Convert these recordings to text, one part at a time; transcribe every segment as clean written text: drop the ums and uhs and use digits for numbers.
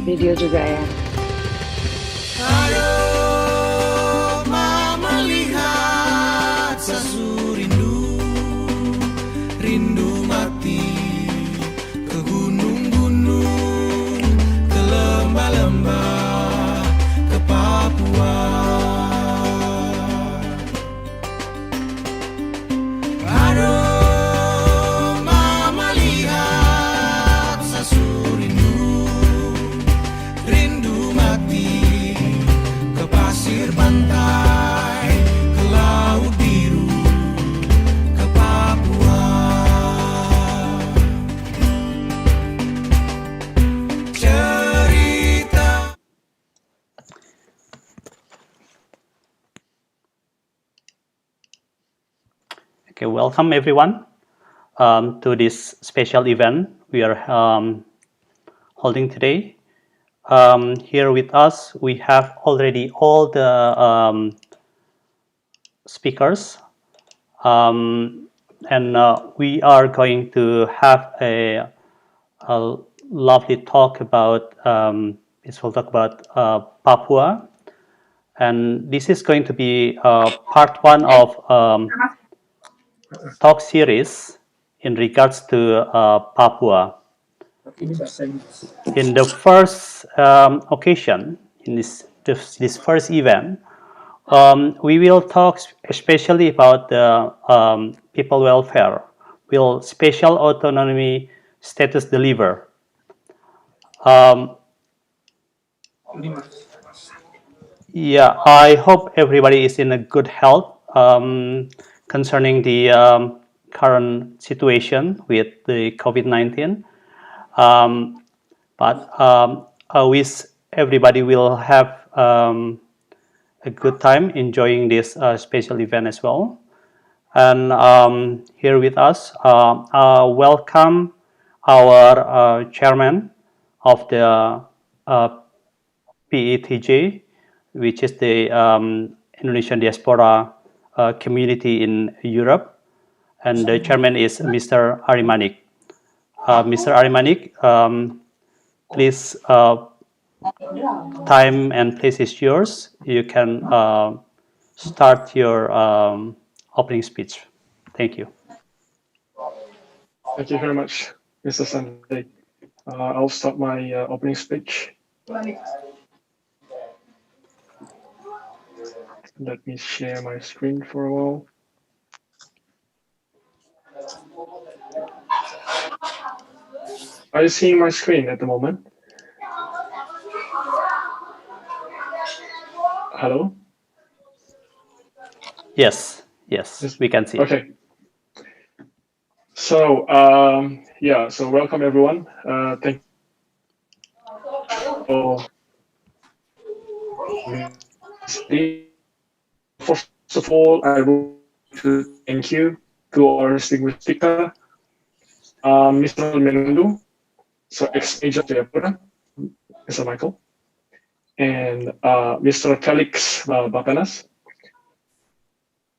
video juga ya. Aroma melihat sasu rindu, rindu mati ke gunung-gunung, ke lembah-lembah, ke Papua. Aroma melihat sasu rindu, rindu mati ke pasir pantai, ke laut biru, ke Papua. Cerita. Okay, welcome everyone to this special event we are holding today. Here with us, we have already all the speakers, and we are going to have a lovely talk about we'll talk about Papua, and this is going to be part one of talk series in regards to Papua. In the first occasion, in this first event, we will talk especially about the people welfare. Will special autonomy status deliver? Yeah, I hope everybody is in a good health concerning the current situation with the COVID-19. But I wish everybody will have a good time enjoying this special event as well. And here with us, welcome our chairman of the PETJ, which is the Indonesian diaspora community in Europe, and the chairman is Mr. Manik. Mr. Manik, please, time and place is yours. You can start your opening speech. Thank you. Thank you very much, Mr. Sunday. I'll start my opening speech. Let me share my screen for a while. Are you seeing my screen at the moment? Hello? Yes, we can see. Okay. So, so welcome everyone. Thank you for First of all, I want to thank you to our distinguished speaker, Mr. Menufandu, so ex-major Jayapura, Mr. Michael, and Mr. Velix BAPPENAS,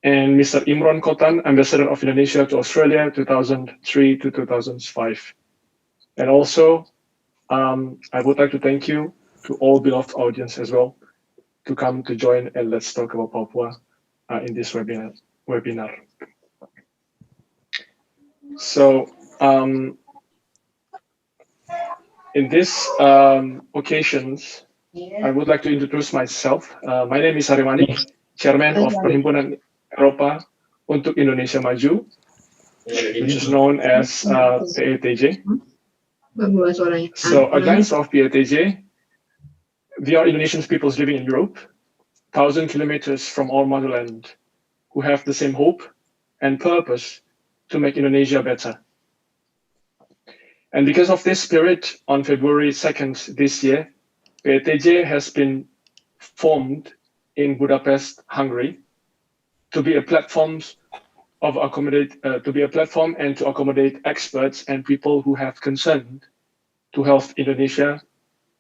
and Mr. Imron Cotan, Ambassador of Indonesia to Australia, 2003 to 2005. And also, I would like to thank you to all beloved audience as well to come to join and let's talk about Papua in this webinar. So, in this occasions, I would like to introduce myself. My name is Manik, Chairman of Perhimpunan Eropa, untuk Indonesia Maju, which is known as PETJ. So, a glance of PETJ, we are Indonesian peoples living in Europe, 1,000 kilometers from our motherland, who have the same hope and purpose to make Indonesia better. And because of this spirit, on February 2nd this year, PETJ has been formed in Budapest, Hungary, to be a platform and to accommodate experts and people who have concern to help Indonesia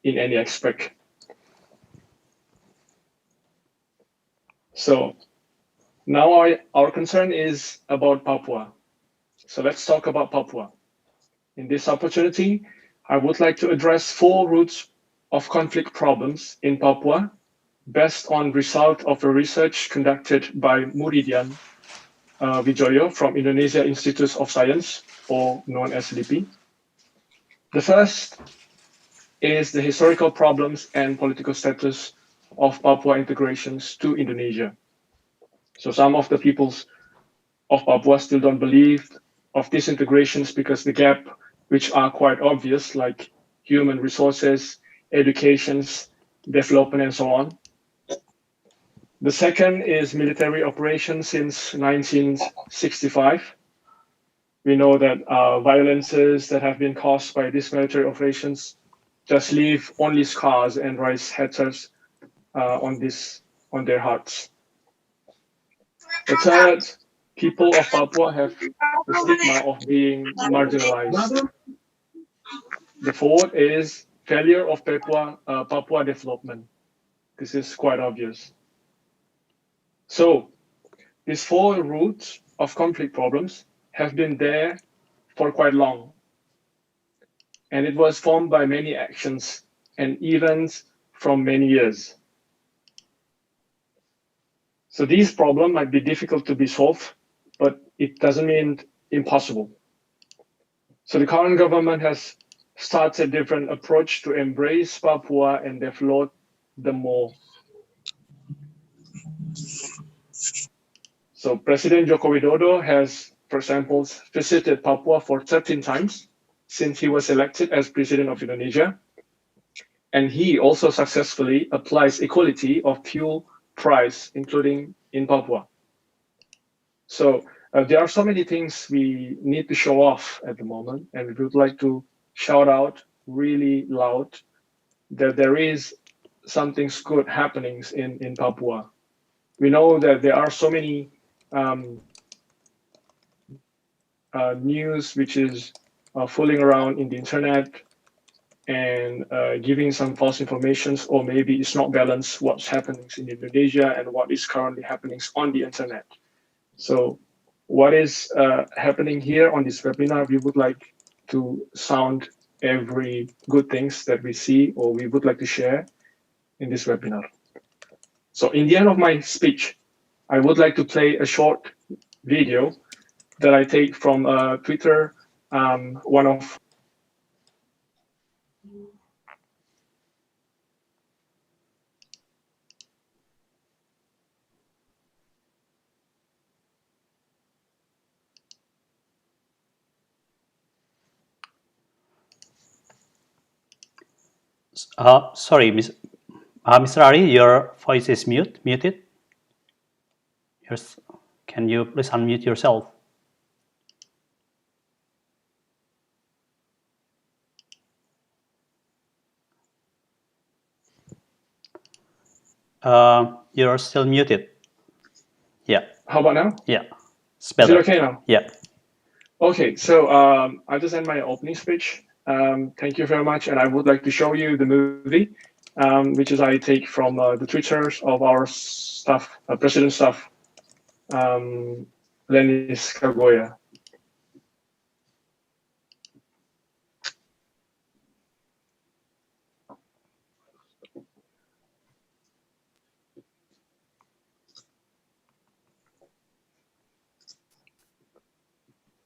in any aspect. So now our concern is about Papua. So let's talk about Papua. In this opportunity, I would like to address 4 roots of conflict problems in Papua based on result of a research conducted by Muridian Wijoyo from Indonesia Institute of Science, or known as LIPI. The first is the historical problems and political status of Papua integrations to Indonesia. So some of the peoples of Papua still don't believe of these integrations because the gap, which are quite obvious, like human resources, educations, development, and so on. The second is military operations since 1965. We know that violences that have been caused by these military operations just leave only scars and raise hatred on their hearts. The third, people of Papua have the stigma of being marginalized. The fourth is failure of Papua development. This is quite obvious. So these four roots of conflict problems have been there for quite long. And it was formed by many actions and events from many years. So these problems might be difficult to be solved, but it doesn't mean impossible. So the current government has started a different approach to embrace Papua and develop them more. So President Joko Widodo has, for example, visited Papua for 13 times since he was elected as President of Indonesia. And he also successfully applies equality of fuel price, including in Papua. So there are so many things we need to show off at the moment, and we would like to shout out really loud that there is something good happening in Papua. We know that there are so many news which is fooling around in the internet and giving some false information, or maybe it's not balanced what's happening in Indonesia and what is currently happening on the internet. So what is happening here on this webinar, we would like to sound every good things that we see or we would like to share in this webinar. So in the end of my speech, I would like to play a short video that I take from Twitter, one of sorry, Mr. Ari, your voice is muted. Can you please unmute yourself? You're still muted. Yeah. How about now? Yeah. It's better. Is it okay now? Yeah. Okay, so I just end my opening speech. Thank you very much, and I would like to show you the movie, which is I take from the Twitters of our staff, President staff, Lenis Kagoya.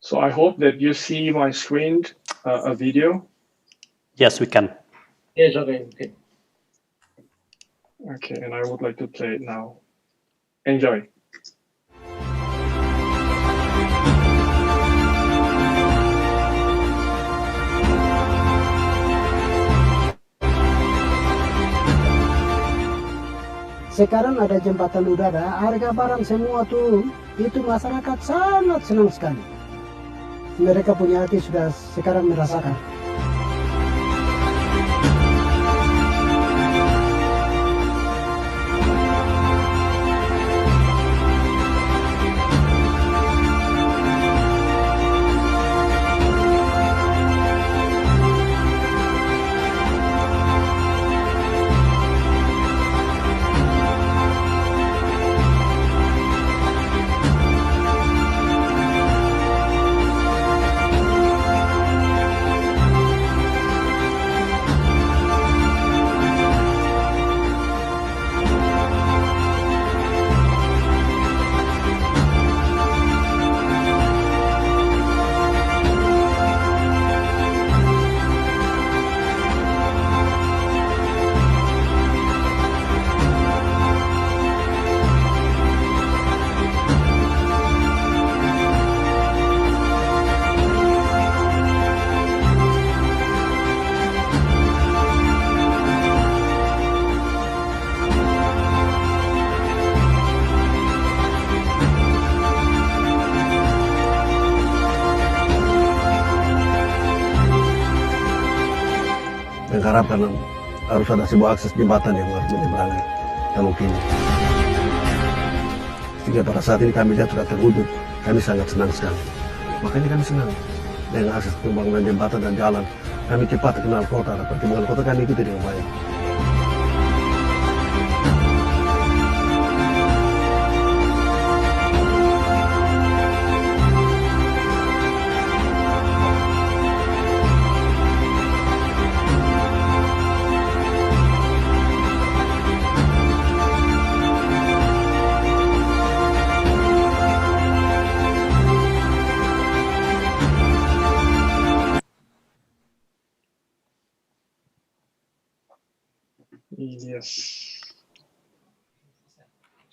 So I hope that you see my screen, a video. Yes, we can. Yes, okay. Okay, and I would like to play it now. Enjoy. Sekarang ada jembatan udara, harga barang semua tuh, itu masyarakat sangat senang sekali. Mereka punya hati sudah sekarang merasakan. yang harapkan harus ada sebuah akses jembatan yang harus menyeberangi Teluk ini. Sehingga pada saat ini kami lihat sudah terwujud, kami sangat senang sekali. Makanya kami senang dengan akses pembangunan jembatan dan jalan. Kami cepat kenal kota, dan perkembangan kota kami ikuti dengan baik. Yes.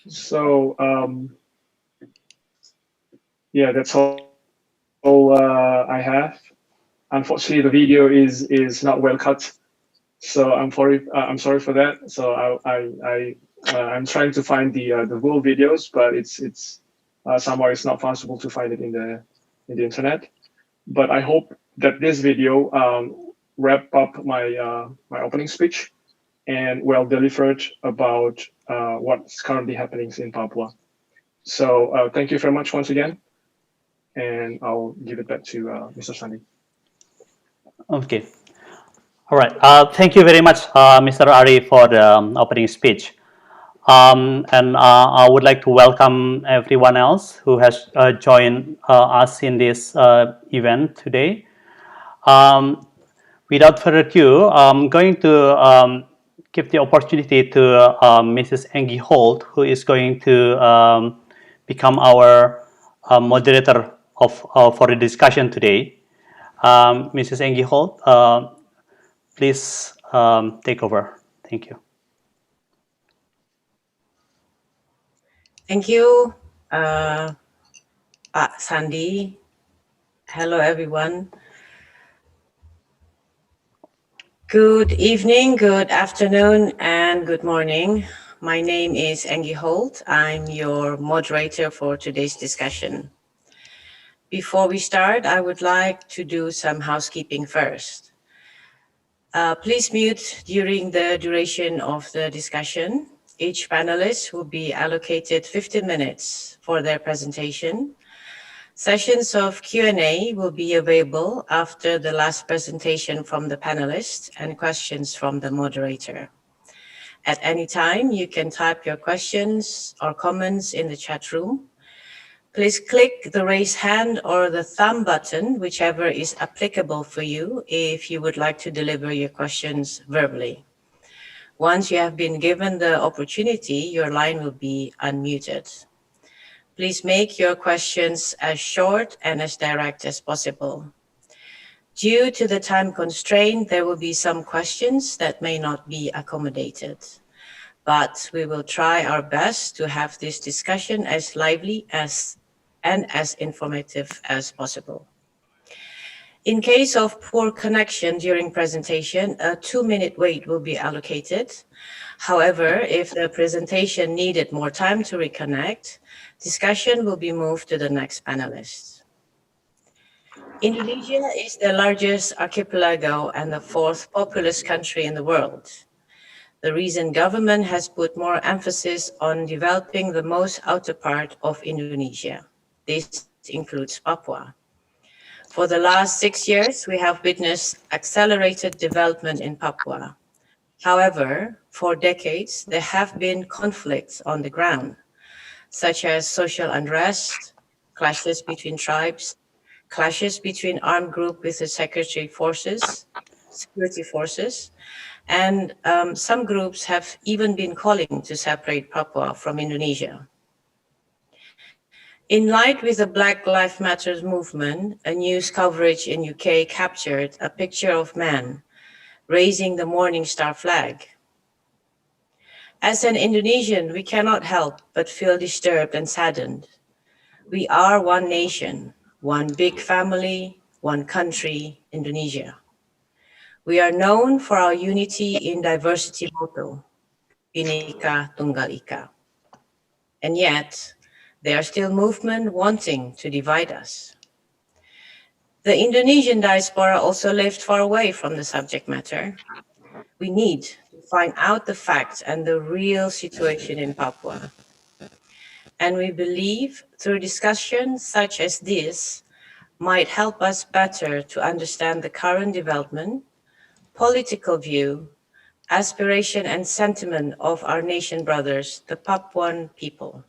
So yeah, that's all I have. Unfortunately, the video is not well cut, so I'm sorry for that. So I'm trying to find the full videos, but it's somehow it's not possible to find it in the internet. But I hope that this video wrap up my my opening speech and well delivered about what's currently happening in Papua. So thank you very much once again, and I'll give it back to Mr. Sandi. Okay. All right. Thank you very much, Mr. Ari, for the opening speech. And I would like to welcome everyone else who has joined us in this event today. Without further ado, I'm going to give the opportunity to Mrs. Enggi Holt, who is going to become our moderator for the discussion today. Mrs. Enggi Holt, please take over. Thank you. Thank you, Pak Sandi. Hello, everyone. Good evening, good afternoon, and good morning. My name is Enggi Holt. I'm your moderator for today's discussion. Before we start, I would like to do some housekeeping first. Please mute during the duration of the discussion. Each panelist will be allocated 15 minutes for their presentation. Sessions of Q&A will be available after the last presentation from the panelists and questions from the moderator. At any time, you can type your questions or comments in the chat room. Please click the raise hand or the thumb button, whichever is applicable for you, if you would like to deliver your questions verbally. Once you have been given the opportunity, your line will be unmuted. Please make your questions as short and as direct as possible. Due to the time constraint, there will be some questions that may not be accommodated, but we will try our best to have this discussion as lively and as informative as possible. In case of poor connection during presentation, a 2-minute wait will be allocated. However, if the presentation needed more time to reconnect, discussion will be moved to the next panelist. Indonesia is the largest archipelago and the 4th populous country in the world. The recent government has put more emphasis on developing the most outer part of Indonesia. This includes Papua. For the last 6 years, we have witnessed accelerated development in Papua. However, for decades, there have been conflicts on the ground, such as social unrest, clashes between tribes, clashes between armed groups with the security forces, and some groups have even been calling to separate Papua from Indonesia. In light with the Black Lives Matter movement, a news coverage in UK captured a picture of man raising the Morning Star flag. As an Indonesian, we cannot help but feel disturbed and saddened. We are one nation, one big family, one country, Indonesia. We are known for our unity in diversity motto, Bhinneka Tunggal Ika. And yet, there are still movements wanting to divide us. The Indonesian diaspora also lived far away from the subject matter. We need to find out the facts and the real situation in Papua. And we believe through discussions such as this might help us better to understand the current development, political view, aspiration and sentiment of our nation brothers, the Papuan people.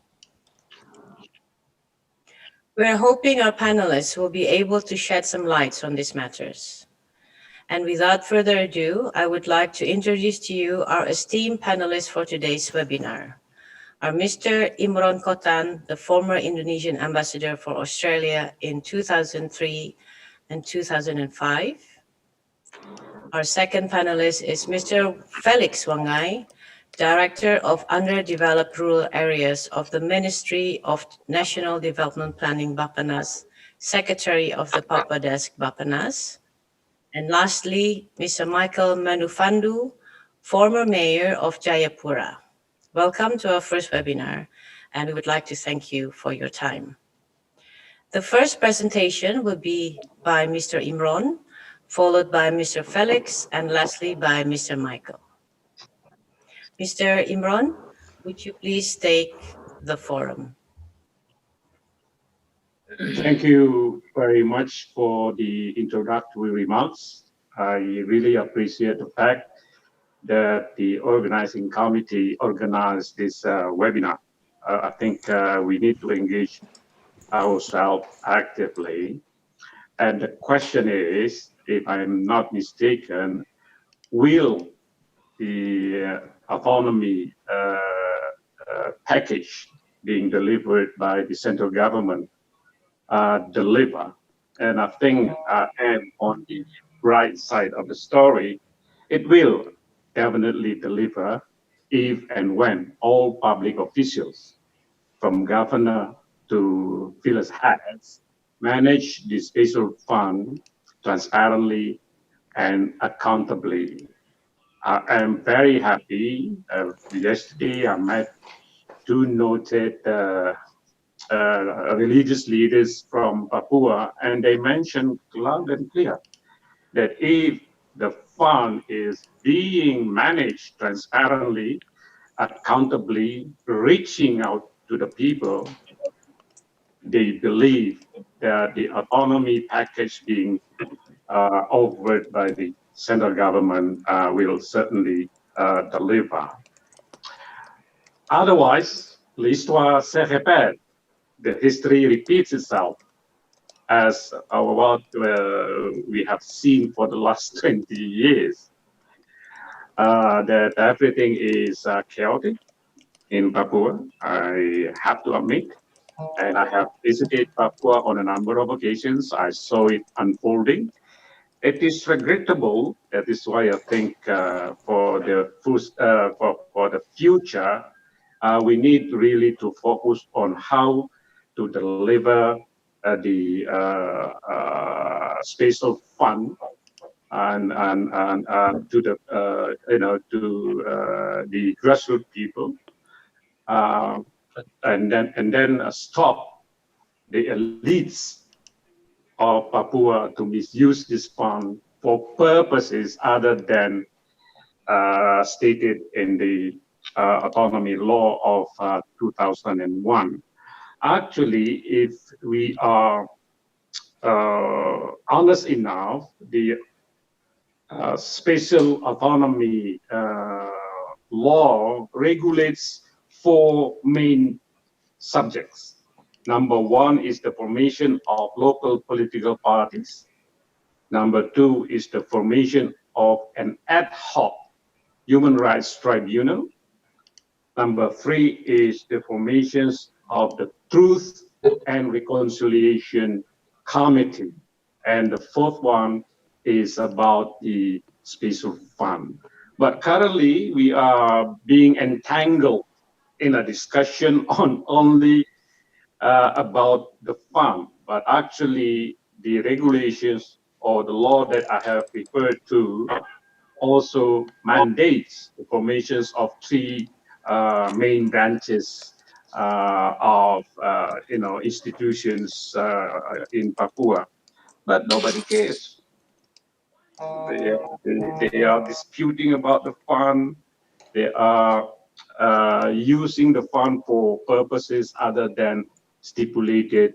We're hoping our panelists will be able to shed some light on these matters. And without further ado, I would like to introduce to you our esteemed panelists for today's webinar. Our Mr. Imron Cotan, the former Indonesian ambassador for Australia in 2003 and 2005. Our second panelist is Mr. Velix Wanggai, Director of Underdeveloped Rural Areas of the Ministry of National Development Planning BAPPENAS, Secretary of the Papua Desk BAPPENAS. And lastly, Mr. Michael Menufandu, former Mayor of Jayapura. Welcome to our first webinar, and we would like to thank you for your time. The first presentation will be by Mr. Imron, followed by Mr. Velix, and lastly by Mr. Michael. Mr. Imron, would you please take the forum? Thank you very much for the introductory remarks. I really appreciate the fact that the organizing committee organized this webinar. I think we need to engage ourselves actively. And the question is, if I'm not mistaken, will the autonomy package being delivered by the central government deliver? And I think I am on the right side of the story. It will definitely deliver if and when all public officials, from governor to village heads, manage the special fund transparently and accountably. I am very happy. Yesterday, I met two noted religious leaders from Papua, and they mentioned loud and clear that if the fund is being managed transparently, accountably, reaching out to the people, they believe that the autonomy package being offered by the central government will certainly deliver. Otherwise, l'histoire se répète. The history repeats itself as what we have seen for the last 20 years, that everything is chaotic in Papua, I have to admit. And I have visited Papua on a number of occasions. I saw it unfolding. It is regrettable. That is why I think for the future, we need really to focus on how to deliver the special fund and to the the grassroots people, and then stop the elites of Papua to misuse this fund for purposes other than stated in the autonomy law of 2001. Actually, if we are honest enough, the special autonomy law regulates four main subjects. Number one is the formation of local political parties. Number two is the formation of an ad hoc human rights tribunal. Number three is the formations of the Truth and Reconciliation Committee. And the fourth one is about the special fund. But currently, we are being entangled in a discussion on only about the fund, but actually the regulations or the law that I have referred to also mandates the formations of three main branches of institutions in Papua, but nobody cares. They are disputing about the fund. They are using the fund for purposes other than stipulated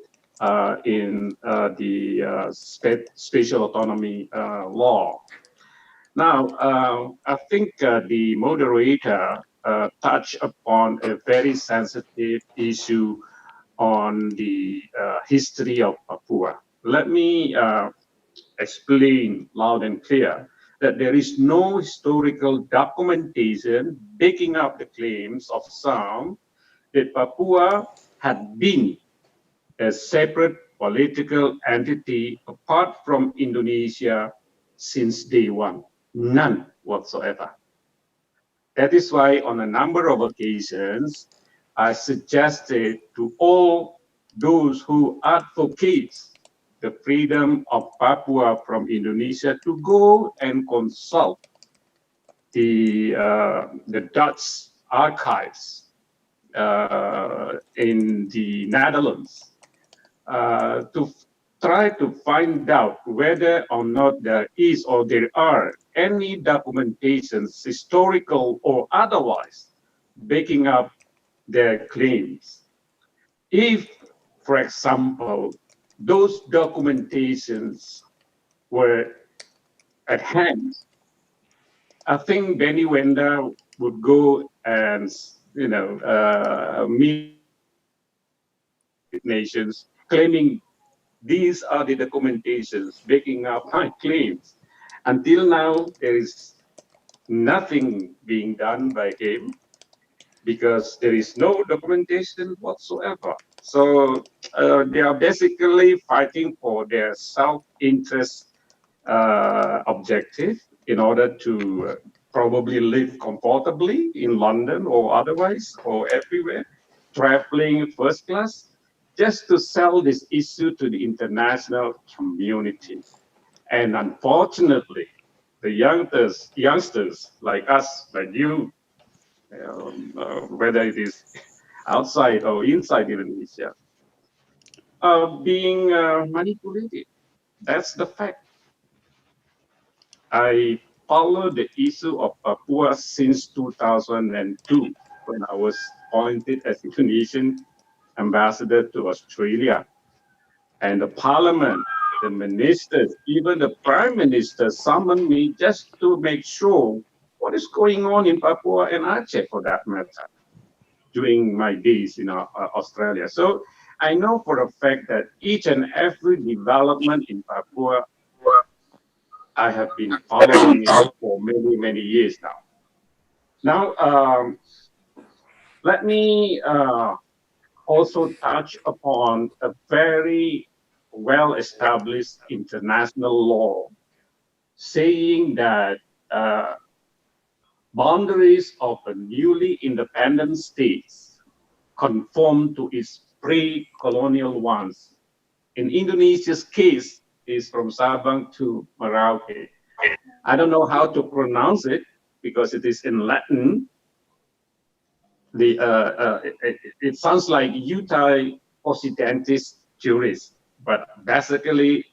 in the Special Autonomy law. Now, I think the moderator touched upon a very sensitive issue on the history of Papua. Let me explain loud and clear that there is no historical documentation backing up the claims of some that Papua had been a separate political entity apart from Indonesia since day one. None whatsoever. That is why on a number of occasions, I suggested to all those who advocate the freedom of Papua from Indonesia to go and consult the Dutch archives in the Netherlands to try to find out whether or not there is or there are any documentations, historical or otherwise, backing up their claims. If, for example, those documentations were at hand, I think Benny Wenda would go and, meet nations claiming these are the documentations backing up my claims. Until now, there is nothing being done by him because there is no documentation whatsoever. So they are basically fighting for their self-interest objective in order to probably live comfortably in London or otherwise or everywhere, traveling first class, just to sell this issue to the international community. And unfortunately, the youngsters like us, like you, whether it is outside or inside Indonesia, are being manipulated. That's the fact. I followed the issue of Papua since 2002 when I was appointed as Indonesian ambassador to Australia. And the parliament, the ministers, even the prime minister summoned me just to make sure what is going on in Papua and Aceh for that matter during my days in Australia. So I know for a fact that each and every development in Papua, I have been following it for many, many years now. Now, let me also touch upon a very well-established international law saying that boundaries of a newly independent states conform to its pre-colonial ones. In Indonesia's case, is from Sabang to Merauke. I don't know how to pronounce it because it is in Latin. It sounds like Uti Occidentis Juris, but basically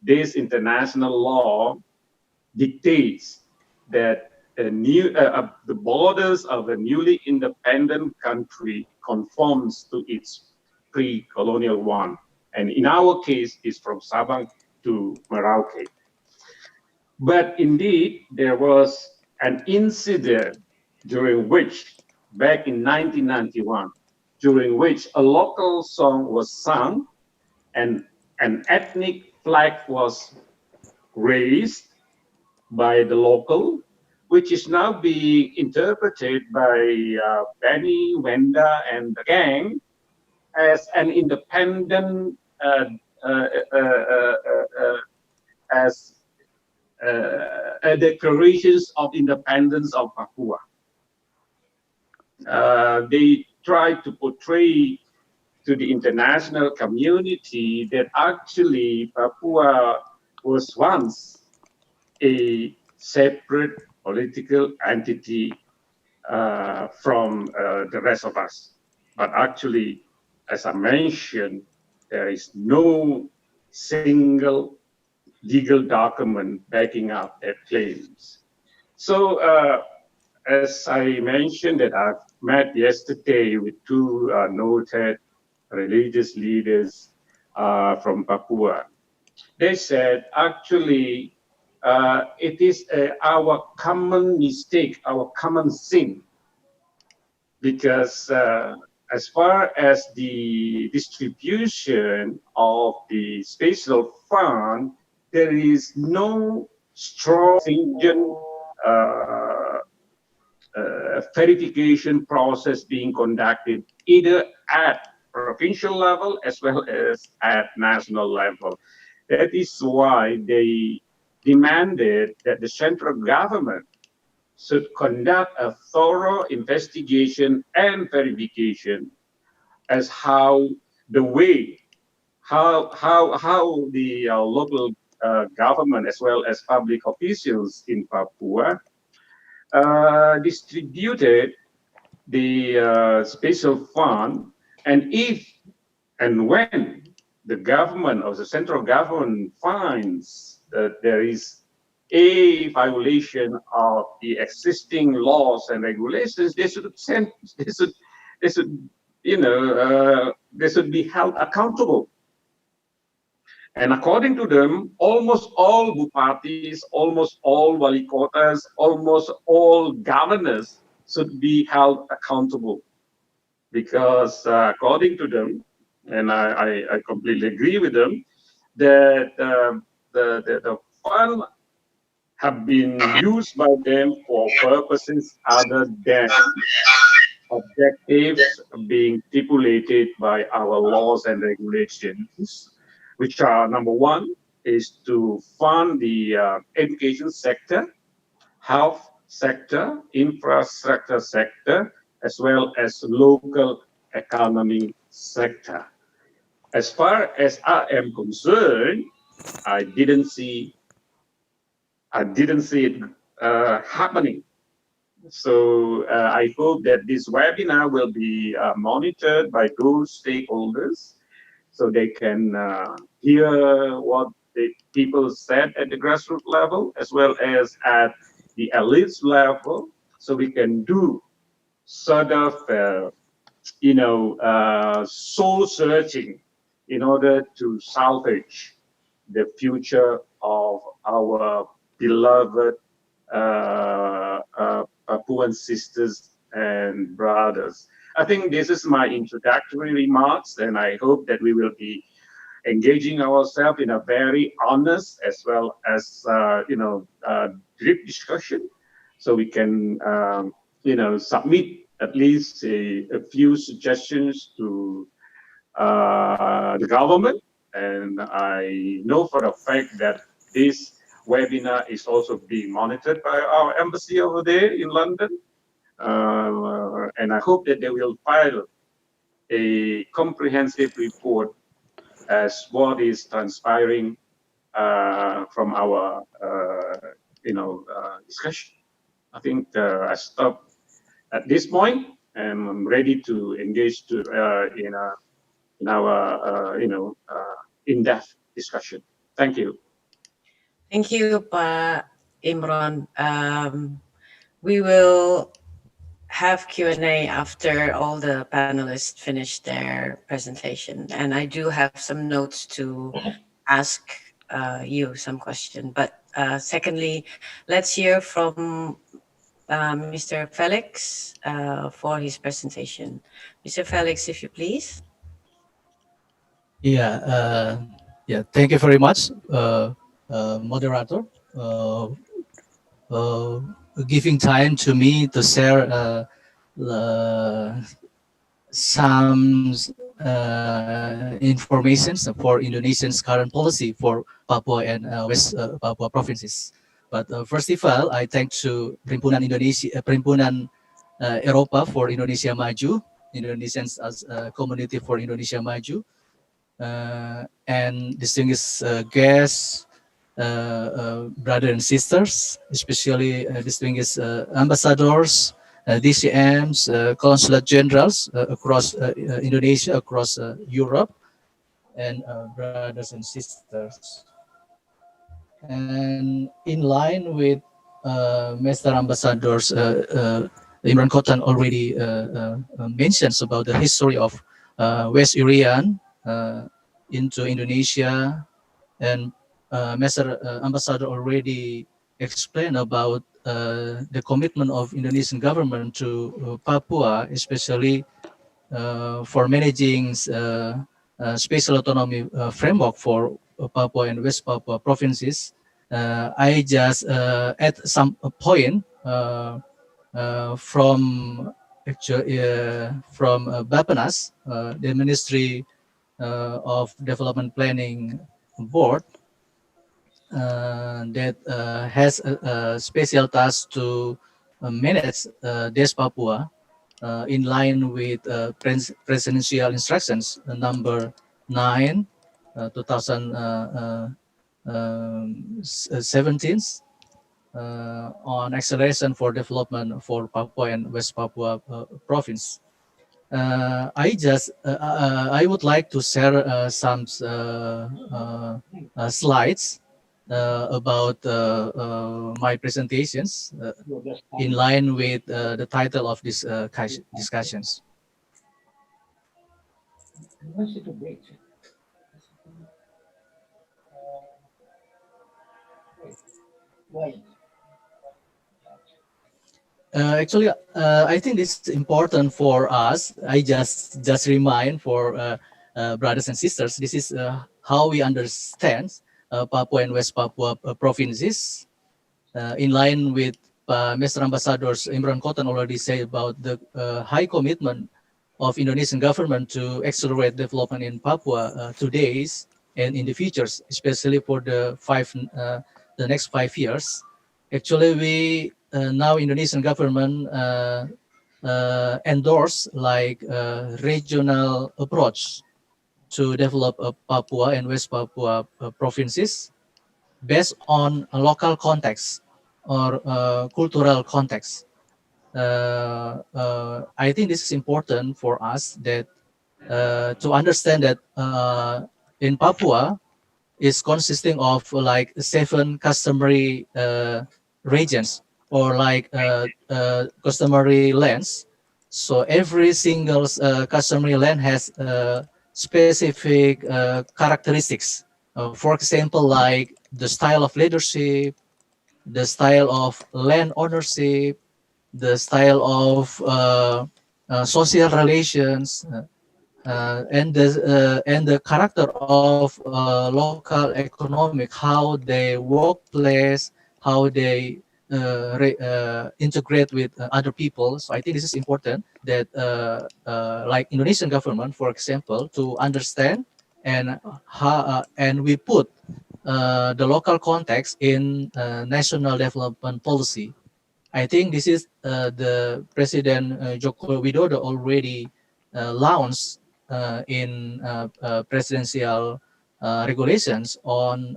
this international law dictates that the borders of a newly independent country conforms to its pre-colonial one. And in our case, it's from Sabang to Merauke. But indeed, there was an incident during which, back in 1991, during which a local song was sung and an ethnic flag was raised by the local, which is now being interpreted by Benny, Wenda, and the gang as an independent, as a declarations of independence of Papua. They tried to portray to the international community that actually Papua was once a separate political entity from the rest of us. But actually, as I mentioned, there is no single legal document backing up their claims. So, as I mentioned, that I've met yesterday with two noted religious leaders from Papua. They said, actually, it is our common mistake, our common sin, because as far as the distribution of the special fund, there is no strong, stringent verification process being conducted either at provincial level as well as at national level. That is why they demanded that the central government should conduct a thorough investigation and verification as how the way how the local government as well as public officials in Papua distributed the special fund, and if and when the government or the central government finds that there is a violation of the existing laws and regulations, they should they should they should be held accountable. And according to them, almost all bupatis, almost all wali kotas, almost all governors should be held accountable, because according to them, and I completely agree with them, that the fund have been used by them for purposes other than objectives being stipulated by our laws and regulations, which are, number one, is to fund the education sector, health sector, infrastructure sector, as well as local economy sector. As far as I am concerned, I didn't see it happening. So I hope that this webinar will be monitored by those stakeholders, so they can hear what the people said at the grassroots level as well as at the elites level, so we can do sort of soul searching in order to salvage the future of our beloved Papuan sisters and brothers. I think this is my introductory remarks, and I hope that we will be engaging ourselves in a very honest as well as deep discussion, so we can submit at least a few suggestions to the government. And I know for a fact that this webinar is also being monitored by our embassy over there in London. And I hope that they will file a comprehensive report as what is transpiring from our discussion. I think I stop at this point, and I'm ready to engage in our in-depth discussion. Thank you. Thank you, Pa Imron. We will have Q&A after all the panelists finish their presentation. And I do have some notes to ask you some question. But secondly, let's hear from Mr. Velix for his presentation. Mr. Velix, if you please. Yeah, thank you very much, moderator, giving time to me to share some information for Indonesia's current policy for Papua and West Papua provinces. But first of all, I thank to Perhimpunan Eropa for Indonesia Maju, Indonesians as a community for Indonesia Maju, and distinguished guests, brothers and sisters, especially distinguished ambassadors, DCMs, consulate generals across Indonesia, across Europe, and brothers and sisters. And in line with Mr. Ambassador's Imron Cotan already mentions about the history of West Irian into Indonesia, and Mr. Ambassador already explained about the commitment of Indonesian government to Papua, especially for managing special autonomy framework for Papua and West Papua provinces. I just add some point from from BAPPENAS, the Ministry of Development Planning Board, that has a special task to manage Des Papua in line with presidential instructions number 9 2017 on acceleration for development for Papua and West Papua province. I would like to share some slides about my presentations in line with the title of this discussions. Actually, I think this is important for us. I just remind for brothers and sisters, this is how we understand Papua and West Papua provinces, in line with Mr. Ambassador's Imron Cotan already said about the high commitment of Indonesian government to accelerate development in Papua today's and in the futures, especially for the next 5 years. Actually, we now Indonesian government endorse like regional approach to develop Papua and West Papua provinces based on a local context or cultural context. I think this is important for us that to understand that in Papua is consisting of like 7 customary regions or like customary lands. So every single customary land has specific characteristics. For example, like the style of leadership, the style of land ownership, the style of social relations, and the character of local economic, how they workplace, how they integrate with other people. So I think this is important that like Indonesian government, for example, to understand and and we put the local context in national development policy. I think this is the President Joko Widodo already launched in presidential regulations on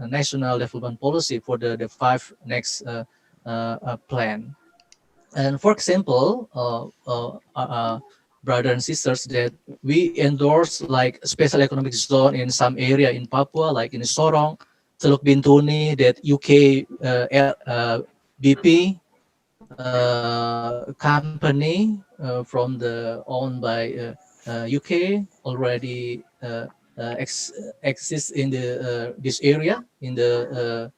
national development policy for the 5 next plan. And for example, brothers and sisters, that we endorse like special economic zone in some area in Papua, like in Sorong, Teluk Bintuni, that UK BP company from the owned by UK already exists in the this area in the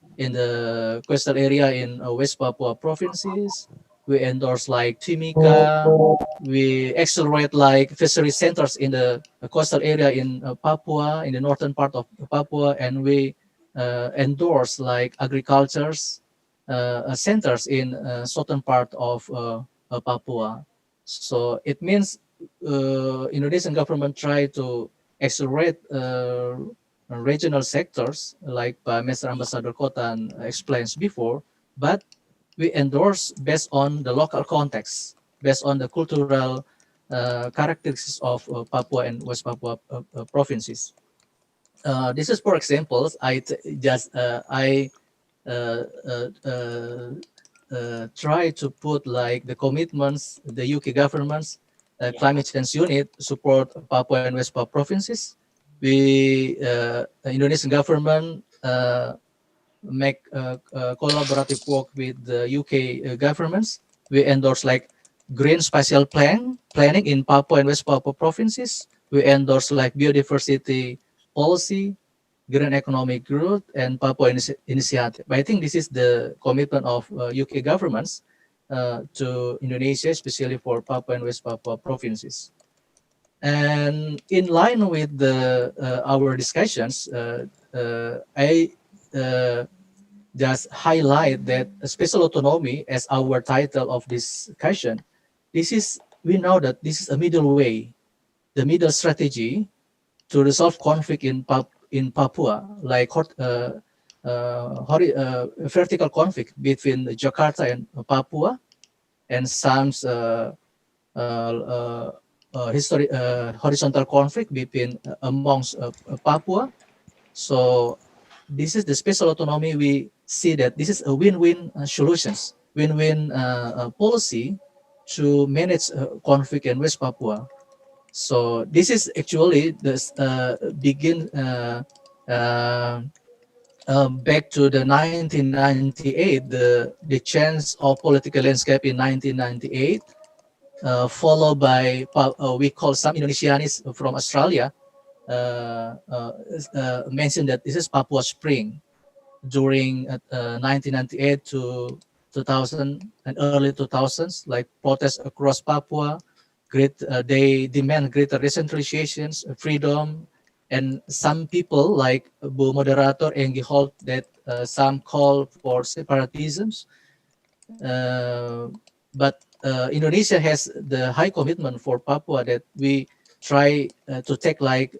coastal area in West Papua provinces. We endorse like Timika. We accelerate like fishery centers in the coastal area in Papua, in the northern part of Papua, and we endorse like agricultures centers in southern part of Papua. So it means Indonesian government try to accelerate regional sectors like Mr. Ambassador Cotan explains before, but we endorse based on the local context, based on the cultural characteristics of Papua and West Papua provinces. This is for examples. I try to put like the commitments the UK government's climate change unit support Papua and West Papua provinces. We Indonesian government make collaborative work with the UK governments. We endorse like green spatial planning in Papua and West Papua provinces. We endorse like biodiversity policy, green economic growth, and Papua initiative. I think this is the commitment of UK governments to Indonesia, especially for Papua and West Papua provinces. And in line with the our discussions, I just highlight that special autonomy as our title of this discussion. We know that this is a middle way, the middle strategy to resolve conflict in Papua, like vertical conflict between Jakarta and Papua, and some horizontal conflict between amongst Papua. So this is the special autonomy. We see that this is a win-win solutions, win-win policy to manage conflict in West Papua. So this is actually the back to the 1998, the change of political landscape in 1998, followed by we call some Indonesianis from Australia mentioned that this is Papua Spring during 1998 to 2000 and early 2000s, like protests across Papua. They demand greater decentralizations, freedom, and some people like Moderator Enggi Holt that some call for separatisms. But Indonesia has the high commitment for Papua that we try to take like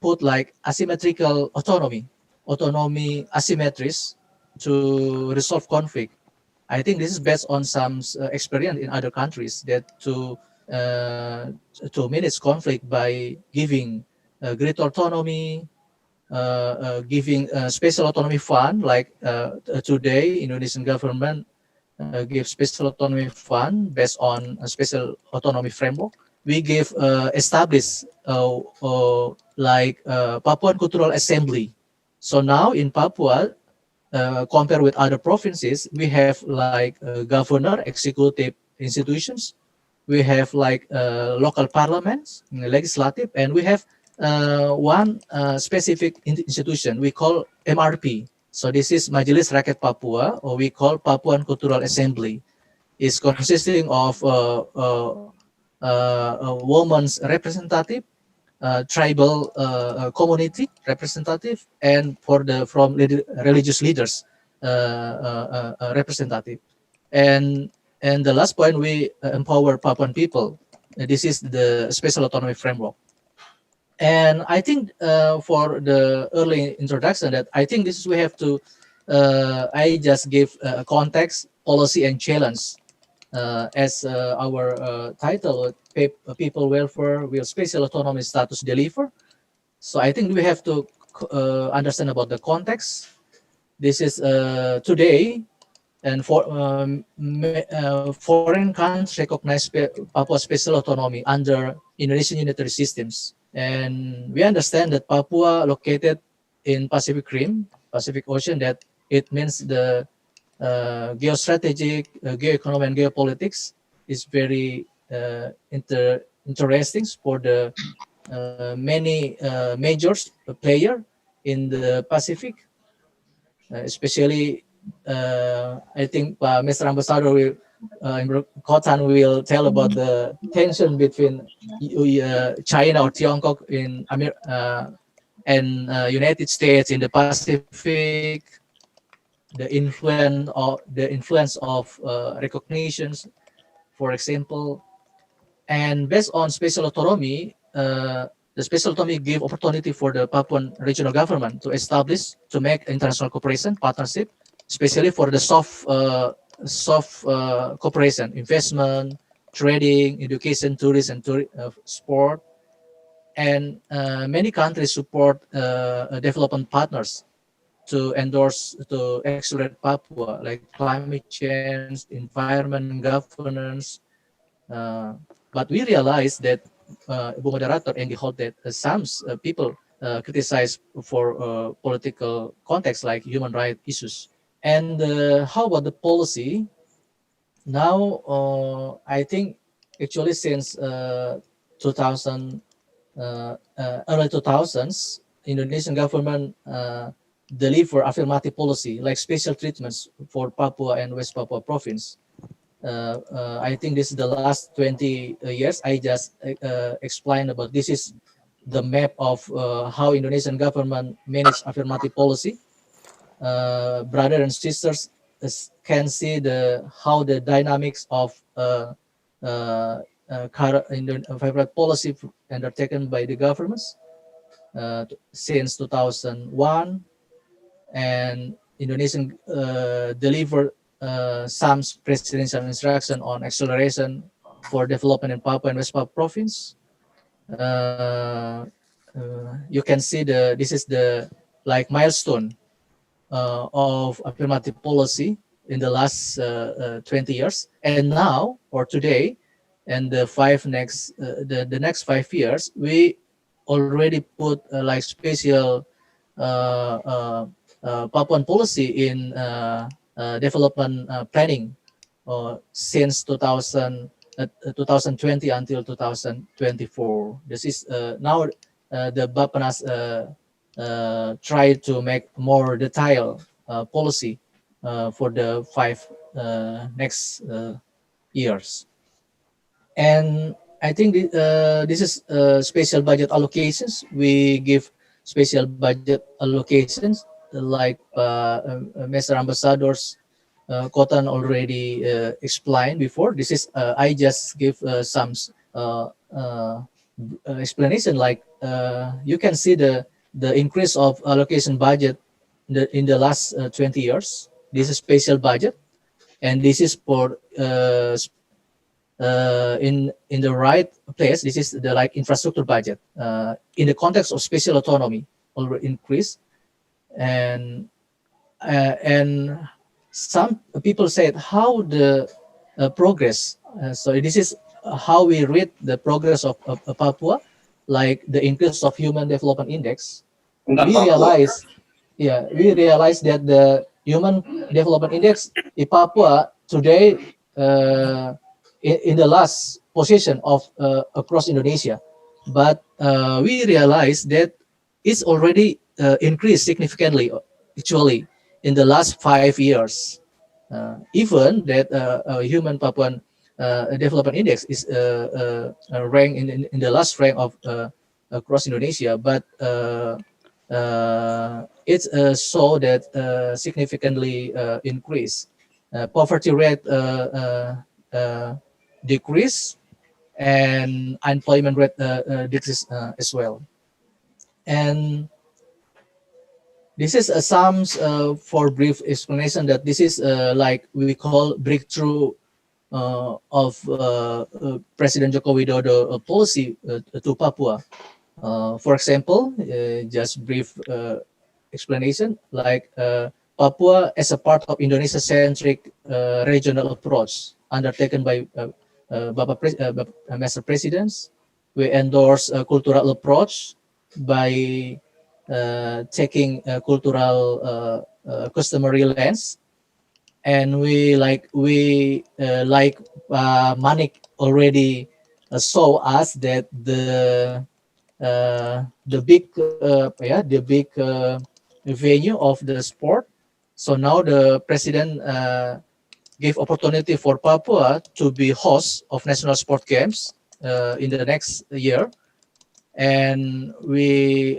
put like asymmetrical autonomy asymmetries to resolve conflict. I think this is based on some experience in other countries that to manage conflict by giving great autonomy, giving special autonomy fund. Like today, Indonesian government gives special autonomy fund based on a special autonomy framework. We give establish like Papuan Cultural Assembly. So now in Papua, compared with other provinces, we have like governor, executive institutions, we have like local parliaments, legislative, and we have one specific institution we call MRP. So this is Majelis Rakyat Papua, or we call Papuan Cultural Assembly. It's consisting of a woman's representative, tribal community representative, and from religious leaders representative. And the last point, we empower Papuan people. This is the special autonomy framework. And I think for the early introduction, that I think this is we have to. I just give context, policy, and challenge as our title. People welfare will special autonomy status deliver. So I think we have to understand about the context. This is today, and for foreign countries recognize Papua special autonomy under Indonesian unitary systems. And we understand that Papua, located in Pacific Rim, Pacific Ocean, that it means the geostrategic, geoeconomic, and geopolitics is very interesting for the many major player in the Pacific, especially I think Mr. Ambassador will, Cotan will tell about the tension between China or Tiongkok in and United States in the Pacific, the influence of recognitions, for example. And based on special autonomy, the special autonomy give opportunity for the Papuan regional government to establish, to make international cooperation, partnership, especially for the soft cooperation, investment, trading, education, tourism, and sport. And many countries support development partners to endorse, to accelerate Papua, like climate change, environment, governance. But we realize that Moderator Enggi Holt, that some people criticized for political context like human rights issues. And how about the policy? Now, I think actually since 2000, early 2000s, Indonesian government deliver affirmative policy like special treatments for Papua and West Papua province. I think this is the last 20 years. I just explained about this is the map of how Indonesian government manage affirmative policy. Brother and sisters can see how the dynamics of favorite policy undertaken by the governments since 2001, and Indonesian delivered some presidential instruction on acceleration for development in Papua and West Papua province. You can see this is the like milestone of affirmative policy in the last 20 years, and now or today, and the next 5 years, we already put like special Papuan policy in development planning since 2020 until 2024. This is now the BAPPENAS try to make more detailed policy for the next years. And I think this is special budget allocations. We give special budget allocations like Mr. Ambassadors Cotan already explained before. This is I just give some explanation. Like you can see the increase of allocation budget in the last 20 years. This is special budget, and this is for in the right place. This is the like infrastructure budget in the context of special autonomy already increased, and some people said how the progress. So this is how we read the progress of Papua, like the increase of Human Development Index. We realize that the Human Development Index in Papua today in the last position of across Indonesia, but we realize that it's already increased significantly actually in the last 5 years. Even that Human Papuan Development Index is ranked in the last rank of across Indonesia, but it's so that significantly increase. Poverty rate decrease, and unemployment rate decrease as well. And this is some for brief explanation that this is like we call breakthrough of President Joko Widodo policy to Papua. For example, just brief explanation, like Papua as a part of Indonesia-centric regional approach undertaken by Master Presidents. We endorse a cultural approach by taking a cultural customary lens, and we like Manik already saw us that the big venue of the sport. So now the president gave opportunity for Papua to be host of national sport games in the next year, and we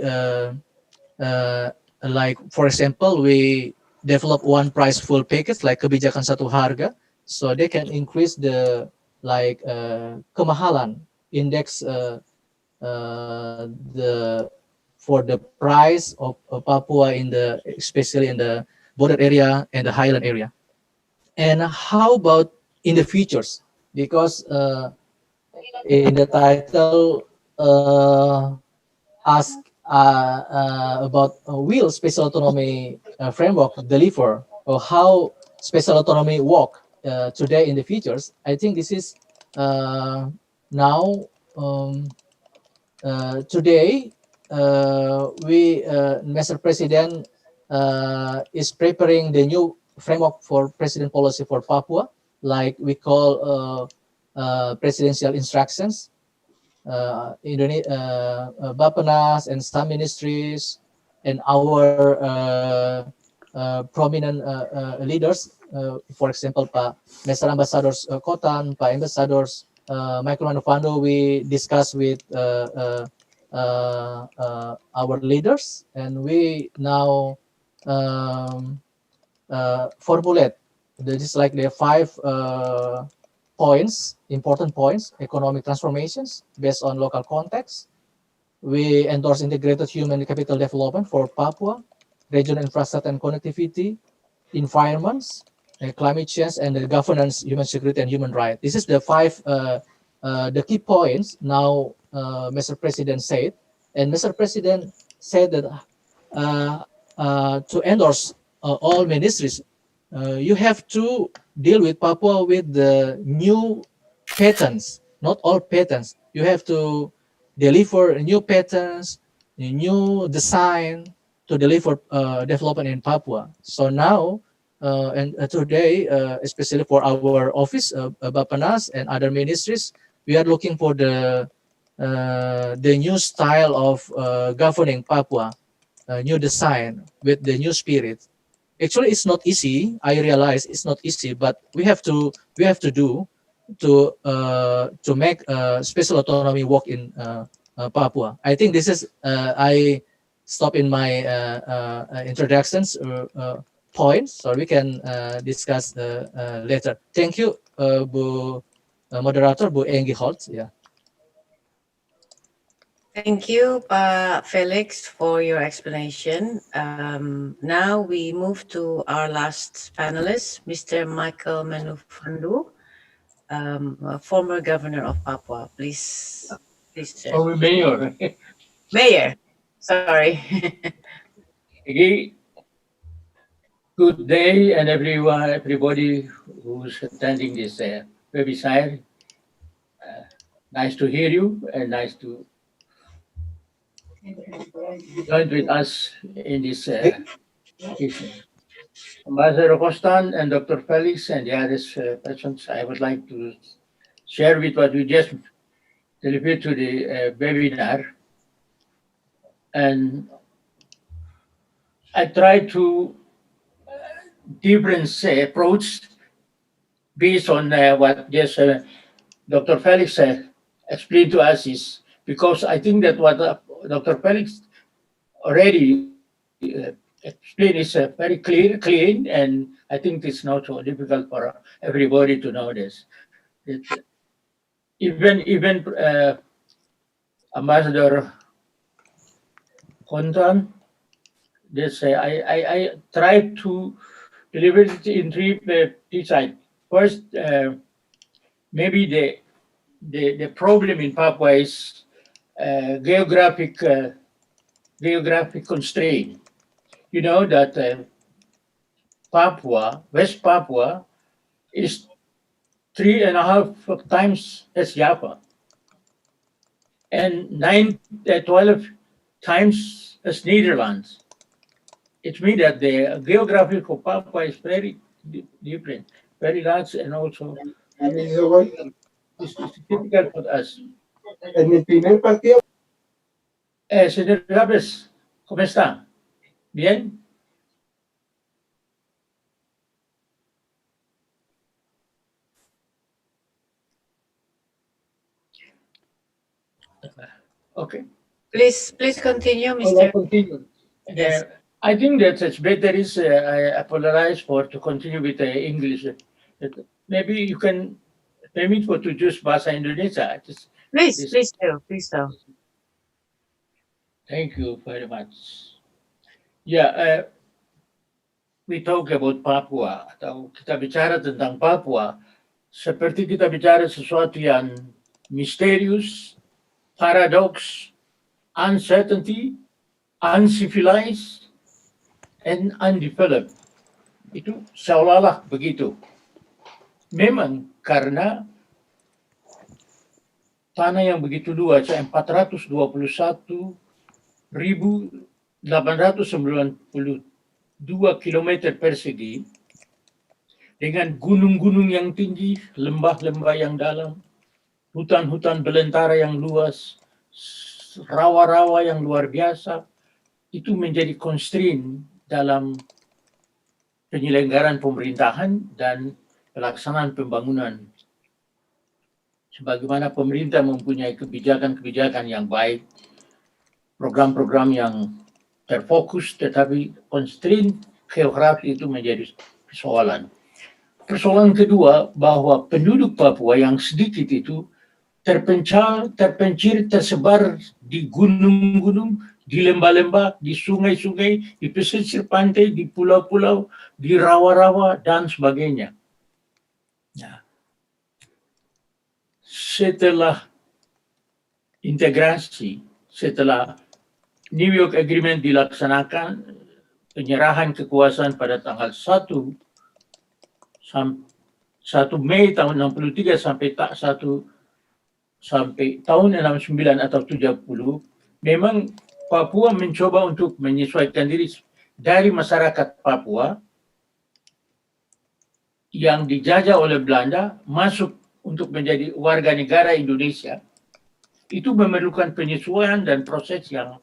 like for example we develop one price full package like kebijakan satu harga, so they can increase the like kemahalan index for the price of Papua especially in the border area and the highland area. And how about in the futures? Because in the title ask about will special autonomy framework deliver, or how special autonomy work today in the futures. I think this is now today Mr. President is preparing the new framework for president policy for Papua, like we call presidential instructions. BAPPENAS and some ministries and our prominent leaders, for example, Mr. Ambassadors Cotan, Ambassadors Michael Menufandu, we discuss with our leaders, and we now formulate just like the 5 points, important points: economic transformations based on local context. We endorse integrated human capital development for Papua, regional infrastructure and connectivity, environments, climate change, and the governance, human security, and human rights. This is the 5 the key points. Now, Mr. President said, and Mr. President said that to endorse all ministries, you have to deal with Papua with the new patterns, not all patterns. You have to deliver new patterns, new design to deliver development in Papua. So now, and today, especially for our office, BAPPENAS and other ministries, we are looking for the new style of governing Papua, new design with the new spirit. Actually, it's not easy. I realize it's not easy, but we have to do to make special autonomy work in Papua. I think this is I stop in my introductions points, so we can discuss later. Thank you, Bu Moderator, Bu Enggi Holt. Yeah. Thank you, Felix, for your explanation. Now we move to our last panelist, Mr. Michael Menufandu, former governor of Papua. Please, sir. Oh, Mayor. Mayor, sorry. Okay. Good day, and everybody who's attending this webinar. Nice to hear you, and nice to join with us in this issue. Ambassador Cotan and Dr. Velix and the other persons, I would like to share with what we just delivered to the webinar. And I try to different approach based on what just Dr. Velix explained to us is because I think that what Dr. Velix already explained is very clean, and I think it's not so difficult for everybody to know this. Even Ambassador Cotan, this I tried to deliver it in three sides. First, maybe the problem in Papua is geographic constraint. You know that Papua, West Papua, is 3.5 times as Java, and 12 times as Netherlands. It means that the geography of Papua is very different, very large, and also it's difficult for us. Señor Gabes, ¿cómo está? Bien. Okay. Please continue, Mr. Continue. Yes. I think that it's better is I apologize for to continue with English. Maybe you can permit for to use bahasa Indonesia. Please do. Thank you very much. Yeah, we talk about Papua. Atau kita bicara tentang Papua, seperti kita bicara sesuatu yang misterius, paradox, uncertainty, uncivilized, and undeveloped. Itu seolah-olah begitu. Memang karena tanah yang begitu luas, 421 kilometer persegi dengan gunung-gunung yang tinggi, lembah-lembah yang dalam, hutan-hutan belantara yang luas, rawa-rawa yang luar biasa, itu menjadi constraint dalam penyelenggaraan pemerintahan dan pelaksanaan pembangunan. Sebagaimana pemerintah mempunyai kebijakan-kebijakan yang baik, program-program yang terfokus, tetapi constraint geografis itu menjadi persoalan. Persoalan kedua, bahwa penduduk Papua yang sedikit itu terpencil, tersebar di gunung-gunung, di lembah-lembah, di sungai-sungai, di pesisir pantai, di pulau-pulau, di rawa-rawa, dan sebagainya. Nah, setelah integrasi, setelah New York Agreement dilaksanakan, penyerahan kekuasaan pada tanggal 1 Mei tahun 63 sampai tahun 69 atau 70, memang Papua mencoba untuk menyesuaikan diri dari masyarakat Papua yang dijajah oleh Belanda masuk untuk menjadi warga negara Indonesia. Itu memerlukan penyesuaian dan proses yang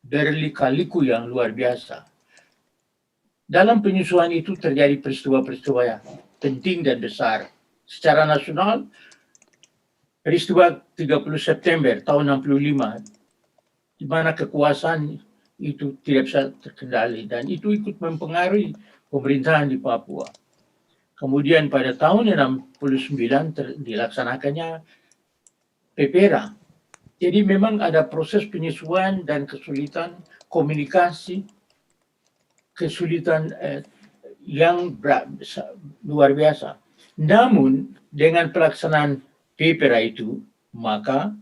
berlika-liku yang luar biasa. Dalam penyesuaian itu terjadi peristiwa-peristiwa yang penting dan besar. Secara nasional, peristiwa 30 September tahun 65, di mana kekuasaan itu tidak bisa terkendali dan itu ikut mempengaruhi pemerintahan di Papua. Kemudian pada tahun 69 dilaksanakannya PPRA. Jadi memang ada proses penyesuaian dan kesulitan komunikasi, kesulitan yang luar biasa. Namun dengan pelaksanaan PPRA itu, maka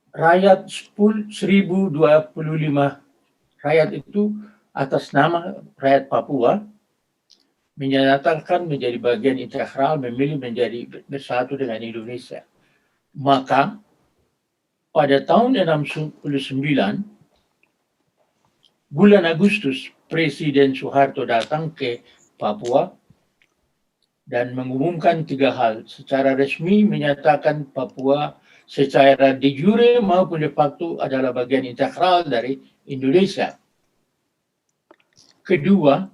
rakyat 1025 rakyat itu atas nama rakyat Papua menyatakan menjadi bagian integral, memilih menjadi bersatu dengan Indonesia. Maka pada tahun 69, bulan Agustus, Presiden Soeharto datang ke Papua dan mengumumkan 3 hal. Secara resmi menyatakan Papua secara de jure maupun de facto adalah bagian integral dari Indonesia. Kedua,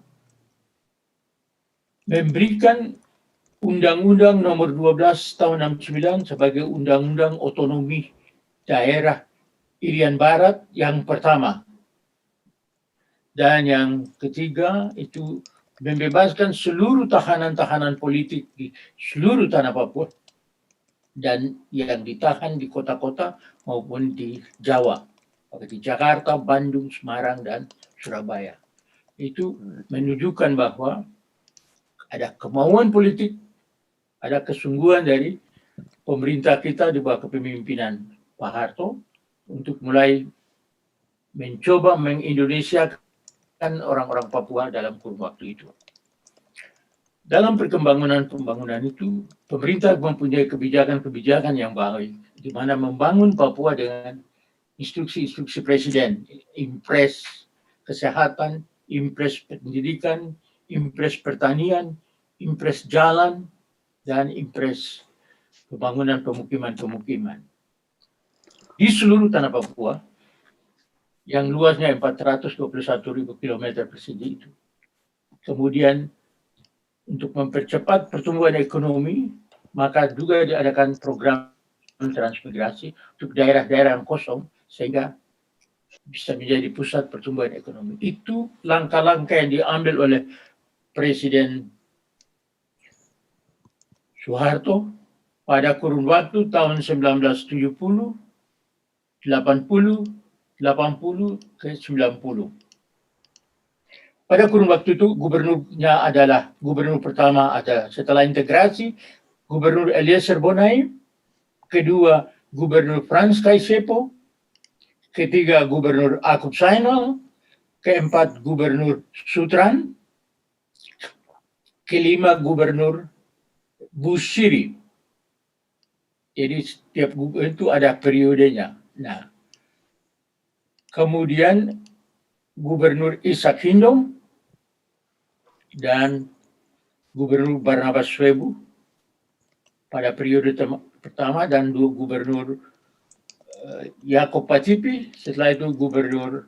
memberikan Undang-Undang nomor 12 tahun 69 sebagai Undang-Undang Otonomi Daerah Irian Barat yang pertama. Dan yang ketiga itu membebaskan seluruh tahanan-tahanan politik di seluruh tanah Papua dan yang ditahan di kota-kota maupun di Jawa, di Jakarta, Bandung, Semarang, dan Surabaya. Itu menunjukkan bahwa ada kemauan politik, ada kesungguhan dari pemerintah kita di bawah kepemimpinan Pak Harto untuk mulai mencoba mengindonesiakan orang-orang Papua dalam kurun waktu itu. Dalam pembangunan itu, pemerintah mempunyai kebijakan-kebijakan yang baik, di mana membangun Papua dengan instruksi-instruksi presiden, impres kesehatan, impres pendidikan, impres pertanian, impres jalan, dan impres pembangunan pemukiman-pemukiman. Di seluruh tanah Papua, yang luasnya 421.000 km persegi itu. Kemudian, untuk mempercepat pertumbuhan ekonomi, maka juga diadakan program transmigrasi untuk daerah-daerah yang kosong, sehingga bisa menjadi pusat pertumbuhan ekonomi. Itu langkah-langkah yang diambil oleh Presiden Soeharto pada kurun waktu tahun 1970, 80, 80 ke 90. Pada kurun waktu itu gubernurnya adalah gubernur pertama ada setelah integrasi Gubernur Eliezer Bonai, kedua Gubernur Frans Kaisepo, ketiga Gubernur Akub Sainal, keempat Gubernur Sutran, kelima Gubernur Bushiri. Jadi setiap gubernur itu ada periodenya. Nah, kemudian Gubernur Ishak Hindom dan Gubernur Barnabas Swebu pada periode pertama, dan 2 Gubernur Yakob Patipi, setelah itu Gubernur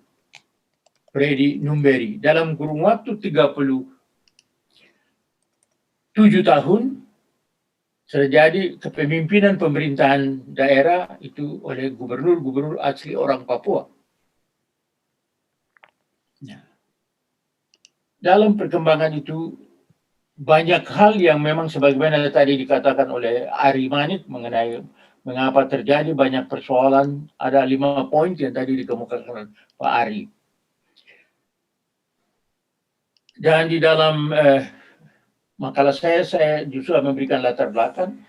Freddy Numberi. Dalam kurun waktu 37 tahun terjadi kepemimpinan pemerintahan daerah itu oleh gubernur-gubernur asli orang Papua. Dalam perkembangan itu banyak hal yang memang sebagaimana tadi dikatakan oleh Ari Manik mengenai mengapa terjadi banyak persoalan. Ada 5 poin yang tadi dikemukakan Pak Ari. Dan di dalam makalah saya justru memberikan latar belakang.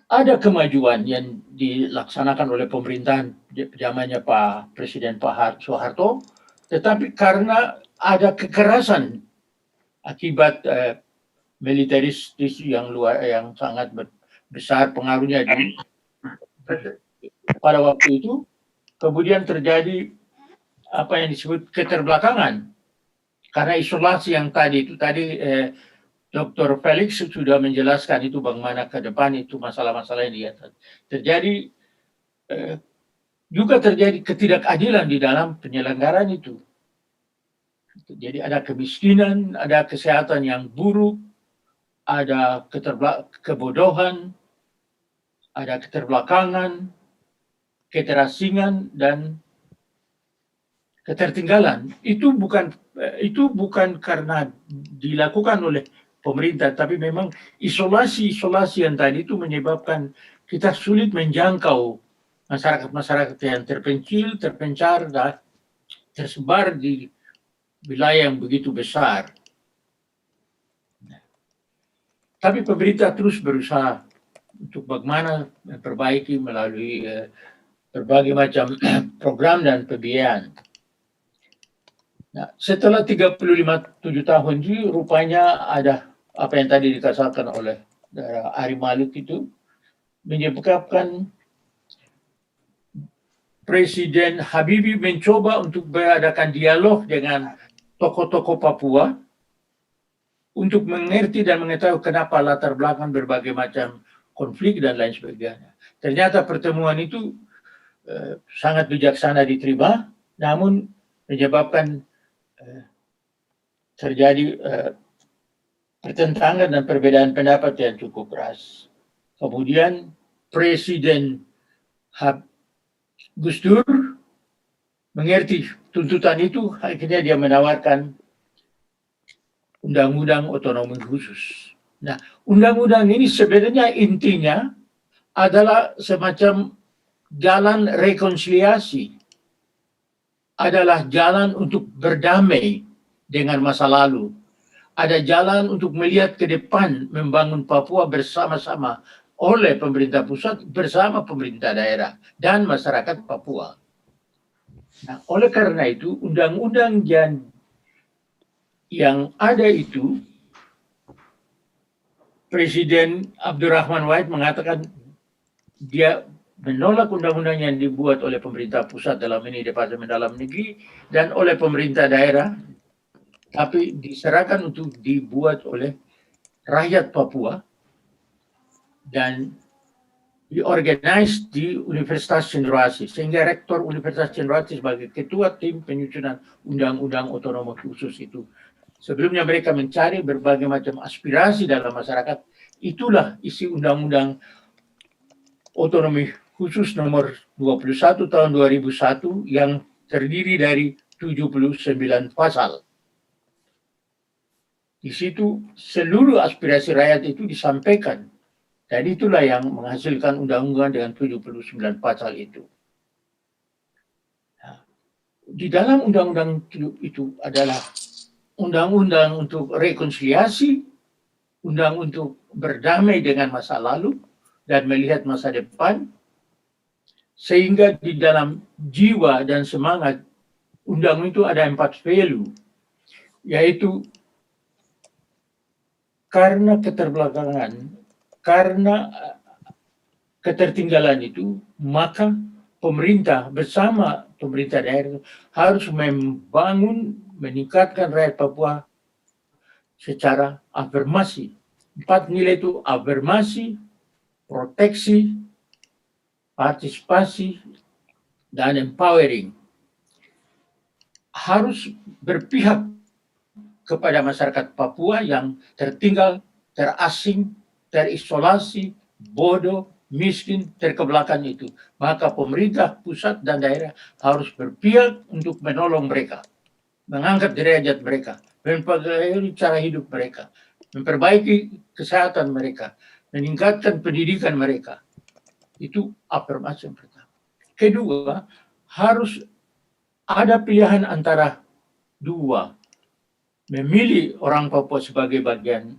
Ada kemajuan yang dilaksanakan oleh pemerintahan zamannya Presiden Pak Soeharto, tetapi karena ada kekerasan akibat militeristis yang sangat besar pengaruhnya pada waktu itu, kemudian terjadi apa yang disebut keterbelakangan karena isolasi yang tadi Dr. Velix sudah menjelaskan itu bagaimana ke depan itu masalah-masalah yang dia terjadi. Juga terjadi ketidakadilan di dalam penyelenggaraan itu. Jadi ada kemiskinan, ada kesehatan yang buruk, ada kebodohan, ada keterbelakangan, keterasingan, dan ketertinggalan. Itu bukan karena dilakukan oleh pemerintah, tapi memang isolasi yang tadi itu menyebabkan kita sulit menjangkau masyarakat-masyarakat yang terpencil, terpencar, dan tersebar di wilayah yang begitu besar. Tapi pemerintah terus berusaha untuk bagaimana memperbaiki melalui berbagai macam program dan pembiayaan. Nah, setelah 37 tahun itu rupanya ada apa yang tadi dikatakan oleh Ari Malik itu menyebabkan Presiden Habibie mencoba untuk mengadakan dialog dengan tokoh-tokoh Papua untuk mengerti dan mengetahui kenapa latar belakang berbagai macam konflik dan lain sebagainya. Ternyata pertemuan itu sangat bijaksana diterima, namun menyebabkan terjadi pertentangan dan perbedaan pendapat yang cukup keras. Kemudian Presiden Gus Dur mengerti tuntutan itu, akhirnya dia menawarkan undang-undang otonomi khusus. Nah, undang-undang ini sebenarnya intinya adalah semacam jalan rekonsiliasi, adalah jalan untuk berdamai dengan masa lalu. Ada jalan untuk melihat ke depan, membangun Papua bersama-sama oleh pemerintah pusat bersama pemerintah daerah dan masyarakat Papua. Nah, oleh karena itu, undang-undang yang ada itu, Presiden Abdurrahman Wahid mengatakan dia menolak undang-undang yang dibuat oleh pemerintah pusat, dalam ini Departemen Dalam Negeri, dan oleh pemerintah daerah, tapi diserahkan untuk dibuat oleh rakyat Papua dan diorganize di Universitas Cenderawasih, sehingga Rektor Universitas Cenderawasih sebagai ketua tim penyusunan undang-undang otonomi khusus itu. Sebelumnya mereka mencari berbagai macam aspirasi dalam masyarakat. Itulah isi undang-undang otonomi khusus nomor 21 tahun 2001 yang terdiri dari 79 pasal. Di situ seluruh aspirasi rakyat itu disampaikan. Dan itulah yang menghasilkan undang-undang dengan 79 pasal itu. Nah, di dalam undang-undang itu adalah undang-undang untuk rekonsiliasi, undang untuk berdamai dengan masa lalu dan melihat masa depan, sehingga di dalam jiwa dan semangat undang itu ada 4 value, yaitu karena keterbelakangan, karena ketertinggalan itu, maka pemerintah bersama pemerintah daerah harus meningkatkan rakyat Papua secara afirmasi. 4 nilai itu afirmasi, proteksi, partisipasi, dan empowering. Harus berpihak kepada masyarakat Papua yang tertinggal, terasing, terisolasi, bodoh, miskin, terkebelakang itu. Maka pemerintah pusat dan daerah harus berpihak untuk menolong mereka, mengangkat derajat mereka, memperbaiki cara hidup mereka, memperbaiki kesehatan mereka, meningkatkan pendidikan mereka. Itu afirmasi yang pertama. Kedua, harus ada pilihan antara dua. Memilih orang Papua sebagai bagian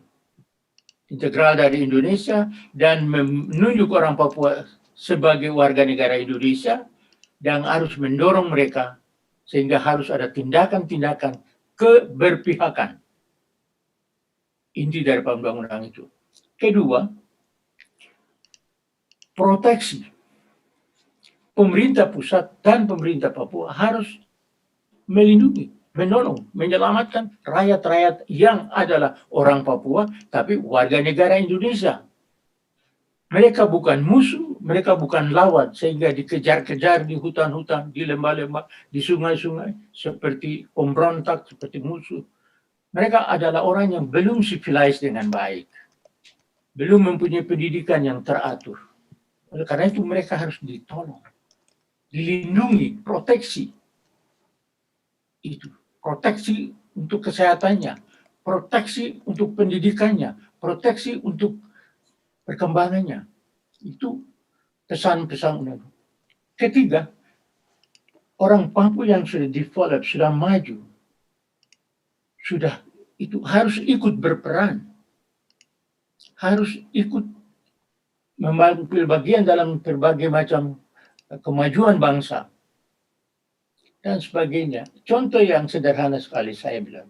integral dari Indonesia dan menunjuk orang Papua sebagai warga negara Indonesia, dan harus mendorong mereka sehingga harus ada tindakan-tindakan keberpihakan. Inti dari undang-undang itu. Kedua, proteksi. Pemerintah pusat dan pemerintah Papua harus melindungi, menolong, menyelamatkan rakyat-rakyat yang adalah orang Papua tapi warga negara Indonesia. Mereka bukan musuh, mereka bukan lawan sehingga dikejar-kejar di hutan-hutan, di lembah-lembah, di sungai-sungai seperti pemberontak, seperti musuh. Mereka adalah orang yang belum civilized dengan baik, belum mempunyai pendidikan yang teratur. Oleh karena itu mereka harus ditolong, dilindungi, proteksi. Itu proteksi untuk kesehatannya, proteksi untuk pendidikannya, proteksi untuk perkembangannya. Itu pesan-pesan undang. Ketiga, orang Papua yang sudah develop, sudah maju, sudah itu harus ikut berperan, harus ikut mengambil bagian dalam berbagai macam kemajuan bangsa dan sebagainya. Contoh yang sederhana sekali saya bilang,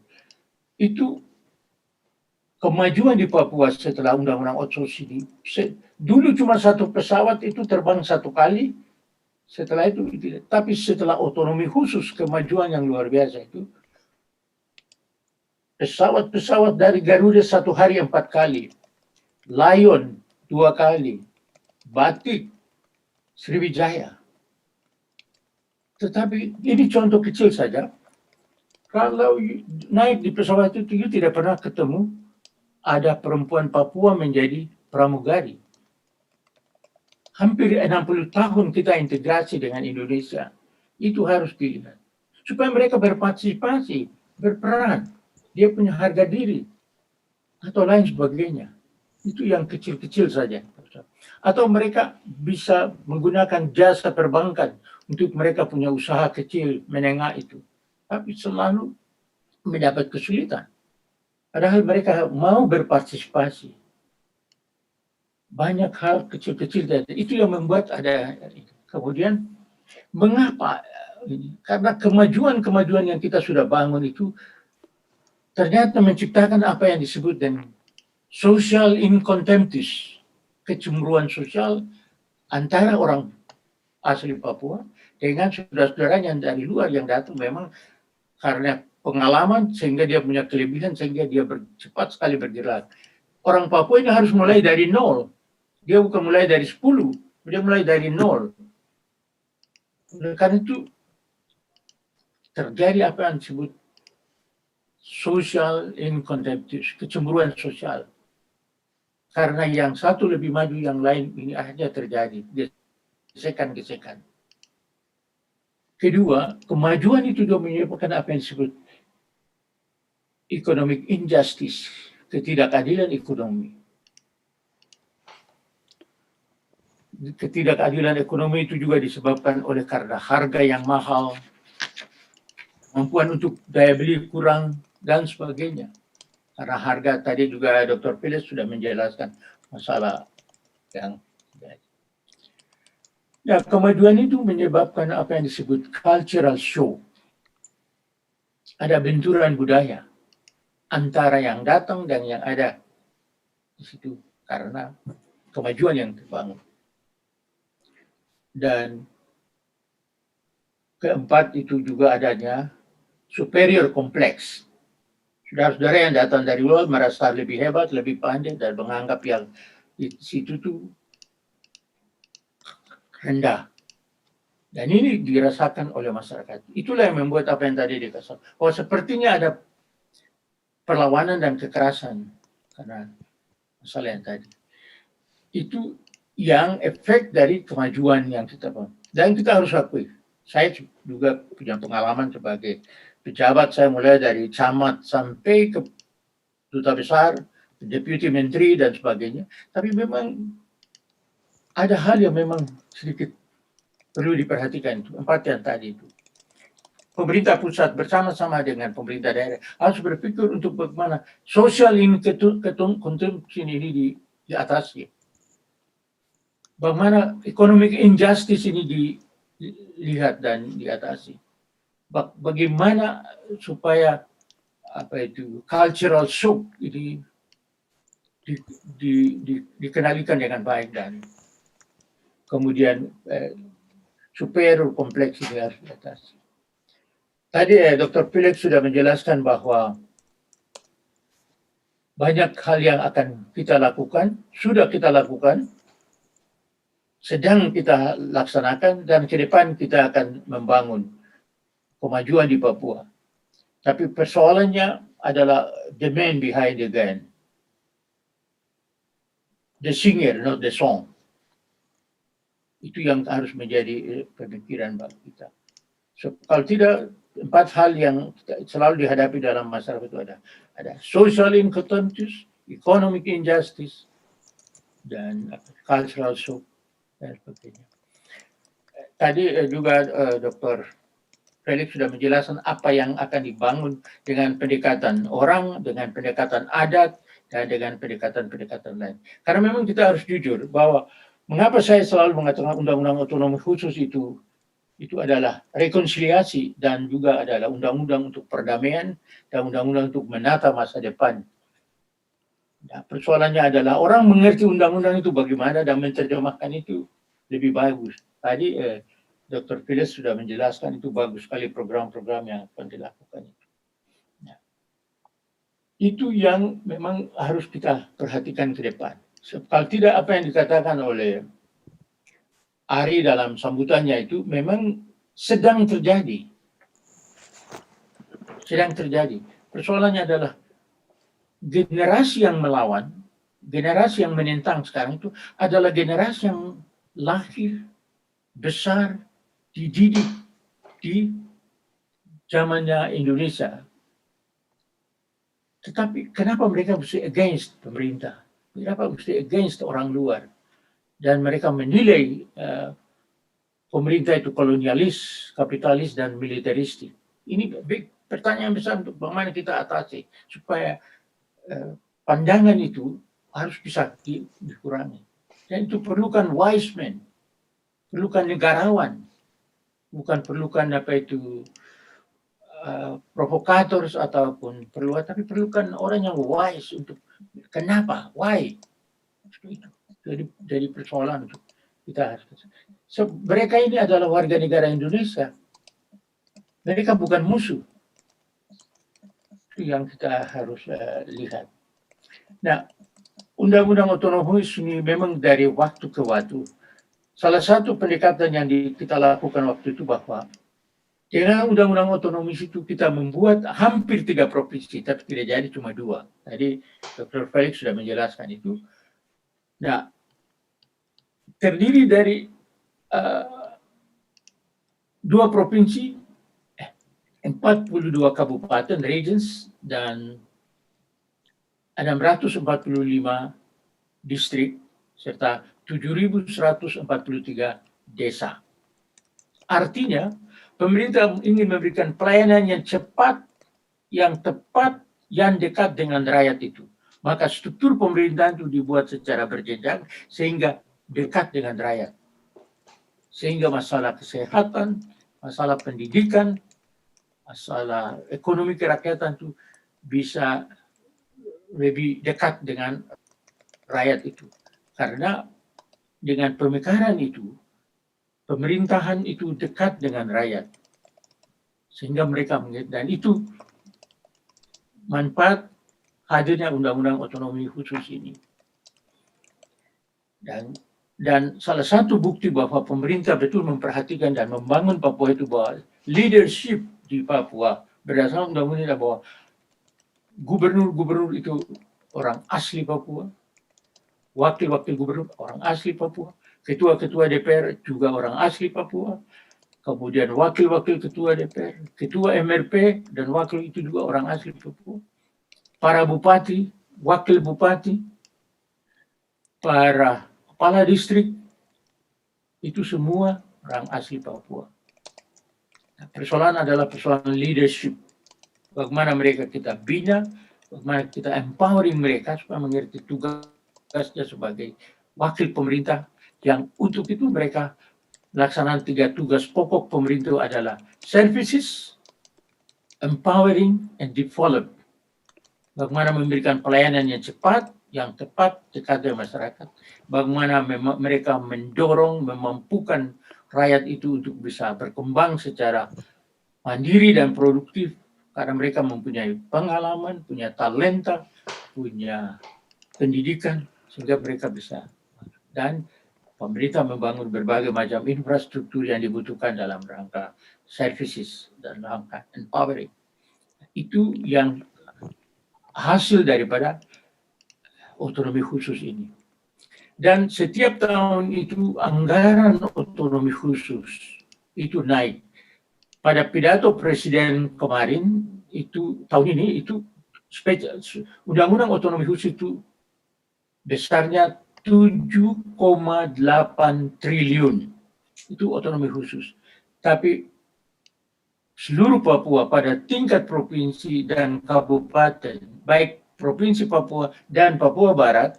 itu kemajuan di Papua setelah Undang-Undang Otsus ini. Dulu cuma satu pesawat itu terbang satu kali, setelah itu tidak. Tapi setelah otonomi khusus, kemajuan yang luar biasa itu, pesawat-pesawat dari Garuda satu hari 4 kali, Lion 2 kali, Batik, Sriwijaya. Tetapi ini contoh kecil saja. Kalau naik di pesawat itu tidak pernah ketemu ada perempuan Papua menjadi pramugari. Hampir 60 tahun kita integrasi dengan Indonesia. Itu harus dilihat. Supaya mereka berpartisipasi, berperan. Dia punya harga diri. Atau lain sebagainya. Itu yang kecil-kecil saja. Atau mereka bisa menggunakan jasa perbankan untuk mereka punya usaha kecil, menengah itu. Tapi selalu mendapat kesulitan. Padahal mereka mau berpartisipasi. Banyak hal kecil-kecil. Itu yang membuat ada. Kemudian, mengapa? Karena kemajuan-kemajuan yang kita sudah bangun itu ternyata menciptakan apa yang disebut dengan social incontemptis, kecemburuan sosial antara orang asli Papua dengan saudara-saudaranya yang dari luar yang datang memang karena pengalaman sehingga dia punya kelebihan sehingga dia cepat sekali bergerak. Orang Papua ini harus mulai dari nol. Dia bukan mulai dari 10, dia mulai dari nol. Karena itu terjadi apa yang disebut social incontemptis, kecemburuan sosial. Karena yang satu lebih maju, yang lain ini akhirnya terjadi gesekan-gesekan. Kedua, kemajuan itu juga menyebabkan apa yang disebut economic injustice, ketidakadilan ekonomi. Ketidakadilan ekonomi itu juga disebabkan oleh karena harga yang mahal, kemampuan untuk daya beli kurang, dan sebagainya. Karena harga tadi juga Dr. Velix sudah menjelaskan masalah yang ya, kemajuan itu menyebabkan apa yang disebut cultural show. Ada benturan budaya antara yang datang dan yang ada di situ karena kemajuan yang terbangun. Dan keempat itu juga adanya superior kompleks. Saudara-saudara yang datang dari luar merasa lebih hebat, lebih pandai, dan menganggap yang di situ tuh rendah. Dan ini dirasakan oleh masyarakat. Itulah yang membuat apa yang tadi dikatakan. Oh, sepertinya ada perlawanan dan kekerasan karena masalah yang tadi. Itu yang efek dari kemajuan yang kita bangun. Dan kita harus akui. Saya juga punya pengalaman sebagai pejabat. Saya mulai dari camat sampai ke duta besar, deputi menteri dan sebagainya. Tapi memang ada hal yang memang sedikit perlu diperhatikan itu, 4 yang tadi itu. Pemerintah pusat bersama-sama dengan pemerintah daerah harus berpikir untuk bagaimana social consumption ini diatasi. Bagaimana economic injustice ini dilihat dan diatasi. Bagaimana supaya cultural shock ini dikenalikan dengan baik dan kemudian superior kompleks ini harus diatasi. Tadi Dr. Velix sudah menjelaskan bahwa banyak hal yang akan kita lakukan, sudah kita lakukan, sedang kita laksanakan, dan ke depan kita akan membangun kemajuan di Papua. Tapi persoalannya adalah the man behind the gun. The singer, not the song. Itu yang harus menjadi pemikiran bagi kita. So, kalau tidak, 4 hal yang selalu dihadapi dalam masyarakat itu ada social incompetence, economic injustice, dan cultural shock dan sebagainya. Tadi juga Dr. Velix sudah menjelaskan apa yang akan dibangun dengan pendekatan orang, dengan pendekatan adat, dan dengan pendekatan-pendekatan lain. Karena memang kita harus jujur bahwa mengapa saya selalu mengatakan undang-undang otonomi khusus itu adalah rekonsiliasi dan juga adalah undang-undang untuk perdamaian dan undang-undang untuk menata masa depan. Nah, persoalannya adalah orang mengerti undang-undang itu bagaimana dan menerjemahkan itu lebih bagus. Tadi Dr. Velix sudah menjelaskan itu bagus sekali program-program yang akan dilakukan itu. Nah, itu yang memang harus kita perhatikan ke depan. Kalau tidak apa yang dikatakan oleh Ari dalam sambutannya itu memang sedang terjadi. Sedang terjadi. Persoalannya adalah generasi yang melawan, generasi yang menentang sekarang itu adalah generasi yang lahir, besar, dididik di zamannya Indonesia. Tetapi kenapa mereka mesti against pemerintah? Kenapa mesti against orang luar? Dan mereka menilai pemerintah itu kolonialis, kapitalis, dan militeristik. Ini pertanyaan besar untuk bagaimana kita atasi supaya pandangan itu harus bisa dikurangi. Dan itu perlukan wise men, perlukan negarawan, bukan perlukan provokators ataupun tapi perlukan orang yang wise untuk kenapa, why. Itu. Jadi persoalan itu kita harus. So, mereka ini adalah warga negara Indonesia. Mereka bukan musuh. Itu yang kita harus lihat. Nah, undang-undang otonomi ini memang dari waktu ke waktu. Salah satu pendekatan yang kita lakukan waktu itu bahwa dengan undang-undang otonomi itu kita membuat hampir 3 provinsi, tapi tidak jadi cuma 2. Tadi Dr. Velix sudah menjelaskan itu. Nah, terdiri dari 2 provinsi, 42 kabupaten, regions, dan 645 distrik, serta 7.143 desa. Artinya, pemerintah ingin memberikan pelayanan yang cepat, yang tepat, yang dekat dengan rakyat itu. Maka struktur pemerintahan itu dibuat secara berjenjang sehingga dekat dengan rakyat. Sehingga masalah kesehatan, masalah pendidikan, masalah ekonomi kerakyatan itu bisa lebih dekat dengan rakyat itu. Karena dengan pemekaran itu, pemerintahan itu dekat dengan rakyat. sehingga mereka dan itu manfaat hadirnya undang-undang otonomi khusus ini. Dan salah satu bukti bahwa pemerintah betul memperhatikan dan membangun Papua itu bahwa leadership di Papua berdasarkan undang-undang bahwa gubernur-gubernur itu orang asli Papua, wakil-wakil gubernur orang asli Papua, ketua-ketua DPR juga orang asli Papua, kemudian wakil-wakil ketua DPR, ketua MRP dan wakil itu juga orang asli Papua, para bupati, wakil bupati, para kepala distrik, itu semua orang asli Papua. Nah, persoalan adalah persoalan leadership. Bagaimana mereka kita bina, bagaimana kita empowering mereka supaya mengerti tugasnya sebagai wakil pemerintah, yang untuk itu mereka melaksanakan 3 tugas pokok pemerintah adalah services, empowering, and develop. Bagaimana memberikan pelayanan yang cepat, yang tepat, dekat dengan masyarakat. Bagaimana mereka mendorong, memampukan rakyat itu untuk bisa berkembang secara mandiri dan produktif, karena mereka mempunyai pengalaman, punya talenta, punya pendidikan, sehingga mereka bisa. Dan pemerintah membangun berbagai macam infrastruktur yang dibutuhkan dalam rangka services dan rangka empowering. Itu yang hasil daripada otonomi khusus ini. Dan setiap tahun itu anggaran otonomi khusus itu naik. Pada pidato presiden kemarin itu tahun ini itu undang-undang otonomi khusus itu besarnya 7,8 triliun. Itu otonomi khusus. Tapi seluruh Papua pada tingkat provinsi dan kabupaten, baik Provinsi Papua dan Papua Barat,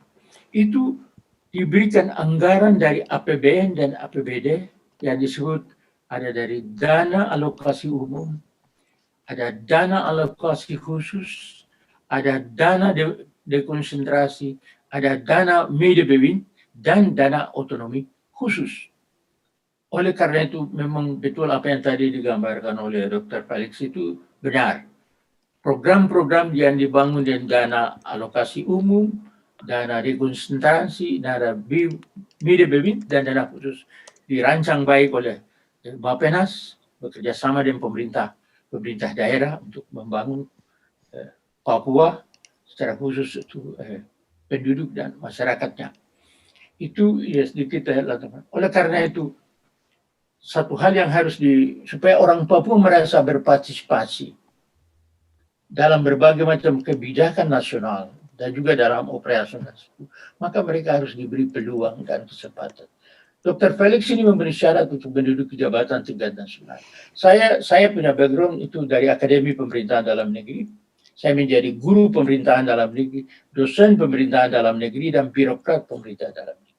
itu diberikan anggaran dari APBN dan APBD yang disebut ada dari dana alokasi umum, ada dana alokasi khusus, ada dana dekonsentrasi, ada dana medebewin, dan dana otonomi khusus. Oleh karena itu memang betul apa yang tadi digambarkan oleh Dr. Velix itu benar. Program-program yang dibangun dengan dana alokasi umum, dana dekonsentrasi, dana medebewin, dan dana khusus dirancang baik oleh BAPPENAS bekerja sama dengan pemerintah daerah untuk membangun Papua secara khusus itu penduduk dan masyarakatnya. Itu ya sedikit latar. Oleh karena itu satu hal yang harus supaya orang Papua merasa berpartisipasi dalam berbagai macam kebijakan nasional dan juga dalam operasional, maka mereka harus diberi peluang dan kesempatan. Dr. Velix ini memberi syarat untuk menduduki jabatan tingkat nasional. Saya punya background itu dari Akademi Pemerintahan Dalam Negeri. Saya menjadi guru pemerintahan dalam negeri, dosen pemerintahan dalam negeri, dan birokrat pemerintahan dalam negeri.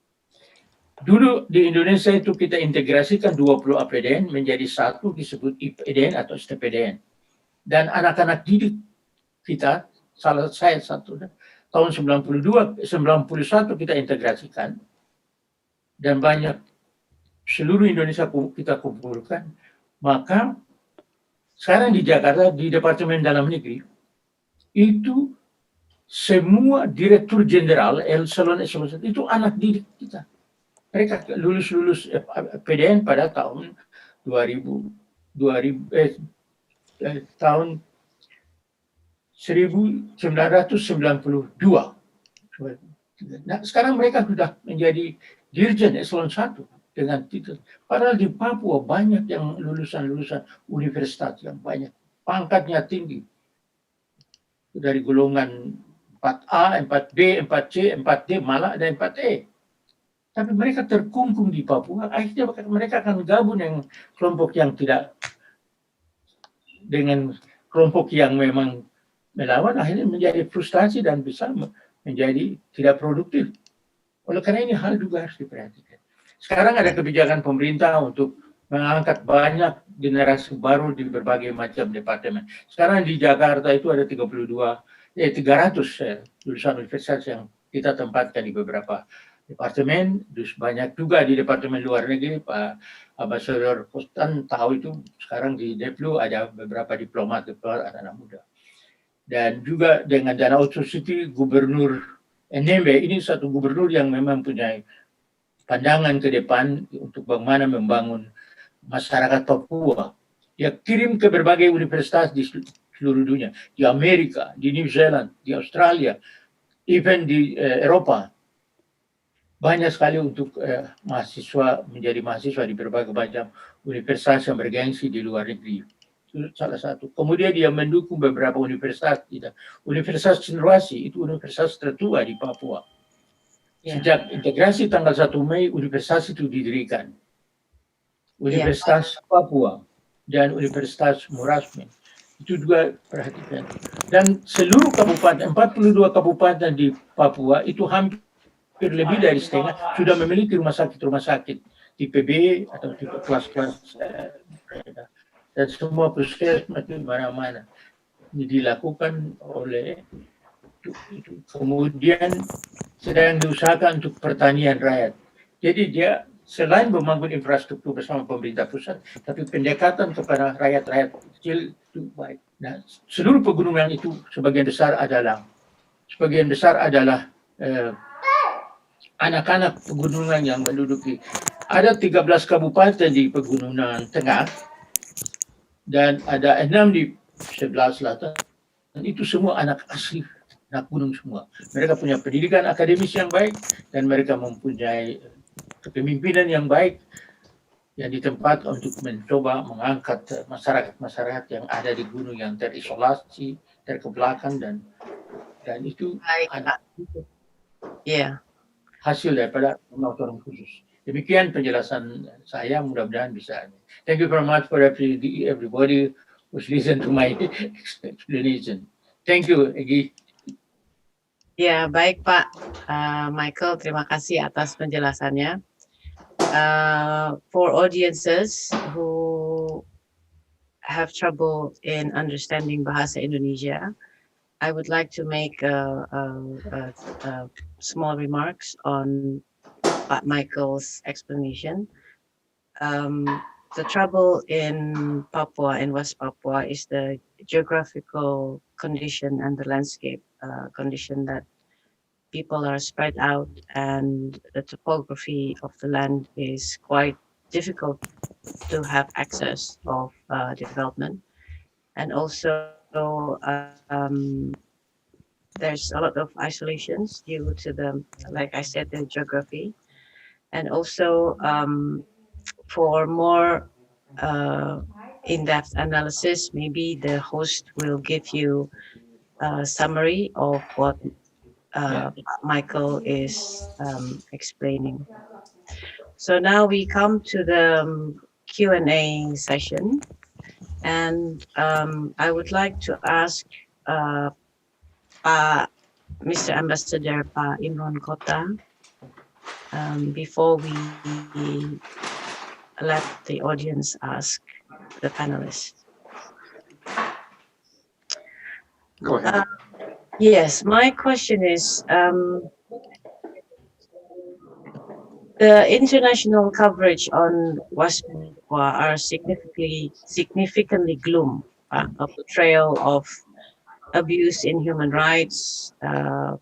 Dulu di Indonesia itu kita integrasikan 20 APBN menjadi satu disebut IPDN atau STPDN. Dan anak-anak didik kita, saya satu, tahun 91 kita integrasikan, dan banyak seluruh Indonesia kita kumpulkan. Maka sekarang di Jakarta, di Departemen Dalam Negeri, itu semua direktur jenderal, eselon itu anak didik kita. Mereka lulus PDN pada tahun 1992. Nah, sekarang mereka sudah menjadi dirjen eselon 1 dengan titel. Padahal di Papua banyak yang lulusan universitas yang banyak, pangkatnya tinggi. Dari golongan 4A, 4B, 4C, 4D, malah ada 4E. Tapi mereka terkungkung di Papua, akhirnya mereka akan gabung dengan kelompok yang tidak, dengan kelompok yang memang melawan, akhirnya menjadi frustasi dan bisa menjadi tidak produktif. Oleh karena ini hal juga harus diperhatikan. Sekarang ada kebijakan pemerintah untuk mengangkat banyak generasi baru di berbagai macam departemen. Sekarang di Jakarta itu ada 300 lulusan universitas yang kita tempatkan di beberapa departemen, terus banyak juga di Departemen Luar Negeri, Pak Ambassador Cotan tahu itu sekarang di Deplu ada beberapa diplomat anak-anak muda. Dan juga dengan dana City, Gubernur Enembe ini satu gubernur yang memang punya pandangan ke depan untuk bagaimana membangun masyarakat Papua. Dia kirim ke berbagai universitas di seluruh dunia, di Amerika, di New Zealand, di Australia, even di Eropa. Banyak sekali untuk mahasiswa menjadi mahasiswa di berbagai macam universitas yang bergengsi di luar negeri. Itu salah satu. Kemudian dia mendukung beberapa universitas. Universitas Cenderawasih itu universitas tertua di Papua. Sejak integrasi tanggal 1 Mei, universitas itu didirikan. Universitas Papua dan Universitas Murasmen. Itu juga perhatikan. Dan seluruh kabupaten, 42 kabupaten di Papua itu hampir lebih dari setengah sudah memiliki rumah sakit tipe B atau tipe kelas-kelas dan semua puskesmas di mana-mana dilakukan oleh itu. Kemudian sedang diusahakan untuk pertanian rakyat. Jadi dia selain membangun infrastruktur bersama pemerintah pusat, tapi pendekatan kepada rakyat-rakyat kecil itu baik. Nah, seluruh pegunungan itu sebagian besar adalah anak-anak pegunungan yang menduduki. Ada 13 kabupaten di pegunungan tengah dan ada 6 di sebelah selatan. Dan itu semua anak asli, anak gunung semua. Mereka punya pendidikan akademis yang baik dan mereka mempunyai kepemimpinan yang baik yang ditempatkan untuk mencoba mengangkat masyarakat yang ada di gunung yang terisolasi, terkebelakang dan itu hasil daripada otonomi khusus. Demikian penjelasan saya, mudah-mudahan bisa. Thank you very much for everybody who's listened to my explanation. Thank you, Enggi. Ya, baik Pak Michael, terima kasih atas penjelasannya. For audiences who have trouble in understanding Bahasa Indonesia, I would like to make small remarks on Pak Michael's explanation. The trouble in Papua, in West Papua, is the geographical condition and the landscape condition that people are spread out and the topography of the land is quite difficult to have access of development. And also there's a lot of isolations due to the, like I said, the geography. And also for more in-depth analysis, maybe the host will give you a summary of what Michael is explaining. So now we come to the Q&A session. And I would like to ask Mr. Ambassador Imron Cotan, before we let the audience ask the panelists. Go ahead. Yes, my question is, the international coverage on West Papua are significantly gloom, a portrayal of abuse in human rights,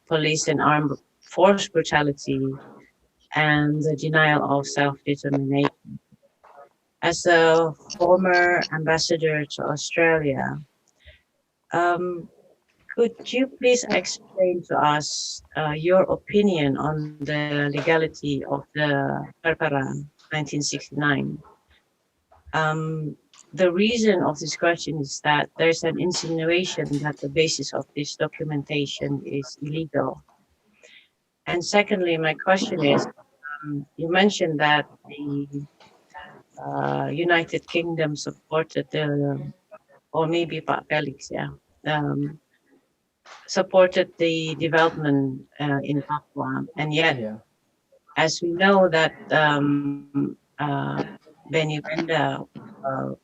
police and armed force brutality, and the denial of self-determination. As a former ambassador to Australia, could you please explain to us your opinion on the legality of the Perhimpunan 1969? The reason of this question is that there's an insinuation that the basis of this documentation is illegal. And secondly, my question is, you mentioned that the United Kingdom supported or maybe Velix, supported the development in Papua, and yet, as we know that Benny Benda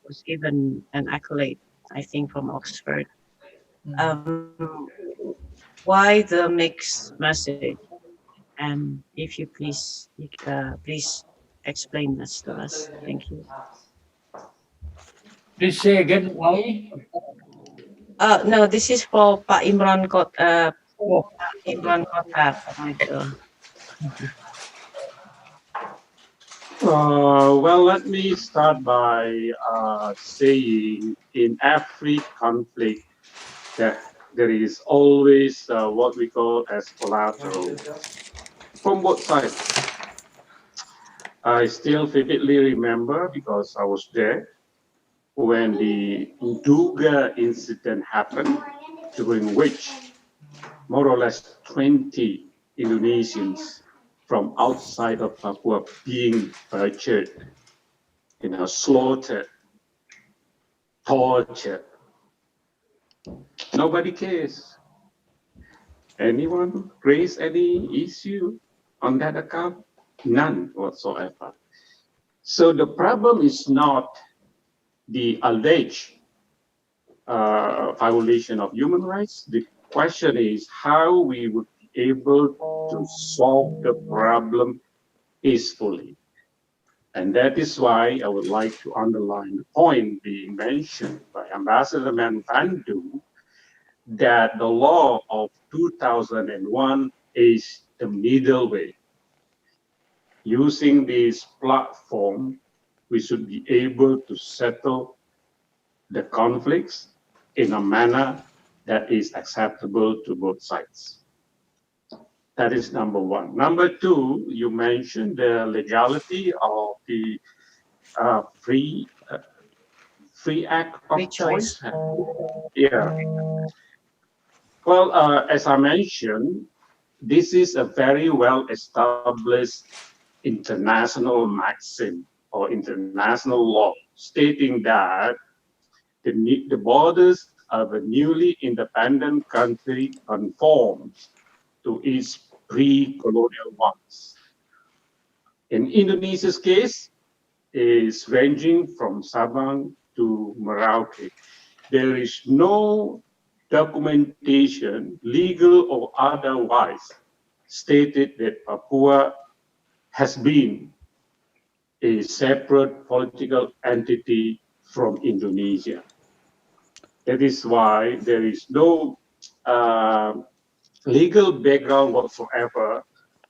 was given an accolade, I think, from Oxford. Why the mixed message? And if you please explain this to us. Thank you. Please say again why. No, this is for Pak Imron Oh, Imron Kota for Maju. Well, let me start by saying in every conflict that there is always what we call as collateral from both sides. I still vividly remember because I was there when the Duga incident happened, during which more or less 20 Indonesians from outside of Papua being butchered, slaughtered, tortured. Nobody cares. Anyone raise any issue on that account? None whatsoever. So the problem is not the alleged violation of human rights. The question is how we would be able to solve the problem peacefully. And that is why I would like to underline the point being mentioned by Ambassador Menufandu that the law of 2001 is the middle way. Using this platform, we should be able to settle the conflicts in a manner that is acceptable to both sides. That is number one. Number two, you mentioned the legality of the free act of Free choice. Yeah. Well, as I mentioned, this is a very well established international maxim or international law stating that the borders of a newly independent country conforms to its pre-colonial ones. In Indonesia's case, is ranging from Sabang to Merauke. There is no documentation, legal or otherwise, stated that Papua has been a separate political entity from Indonesia. That is why there is no legal background whatsoever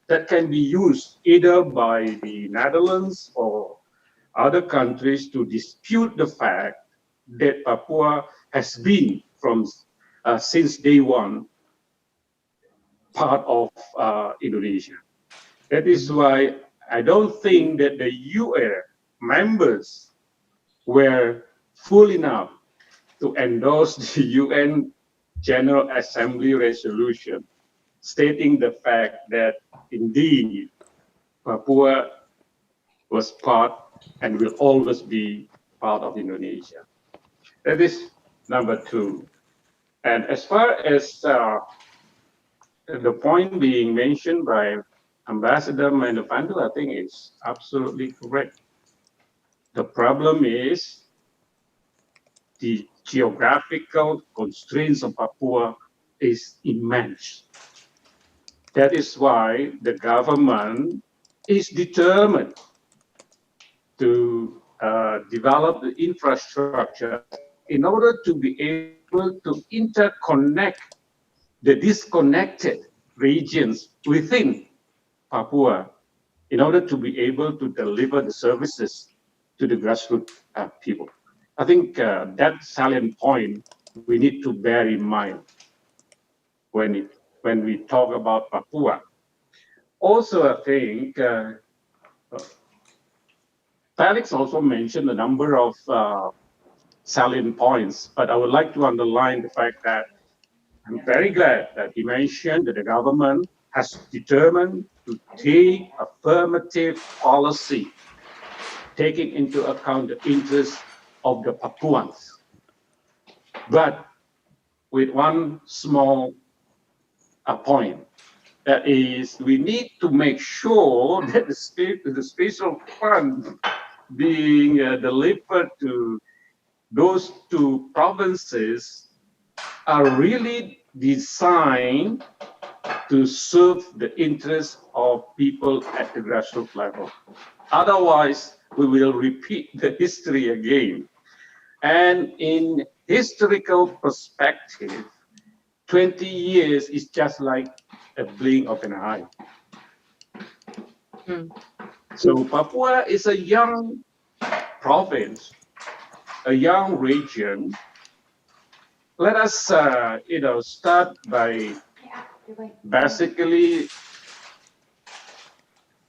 that can be used either by the Netherlands or other countries to dispute the fact that Papua has been since day one part of Indonesia. That is why I don't think that the UN members were full enough to endorse the UN General Assembly resolution stating the fact that indeed Papua was part and will always be part of Indonesia. That is number two. And as far as the point being mentioned by Ambassador Menufandu, I think it's absolutely correct. The problem is the geographical constraints of Papua is immense. That is why the government is determined to develop the infrastructure in order to be able to interconnect the disconnected regions within Papua in order to be able to deliver the services to the grassroots people. I think that salient point we need to bear in mind when we talk about Papua. Also, I think Velix also mentioned a number of salient points, but I would like to underline the fact that I'm very glad that he mentioned that the government has determined to take affirmative policy, taking into account the interests of the Papuans. But with one small point, that is, we need to make sure that the special fund being delivered to those two provinces are really designed to serve the interests of people at the grassroots level. Otherwise, we will repeat the history again. And in historical perspective, 20 years is just like a blink of an eye. So Papua is a young province, a young region. Let us, start by basically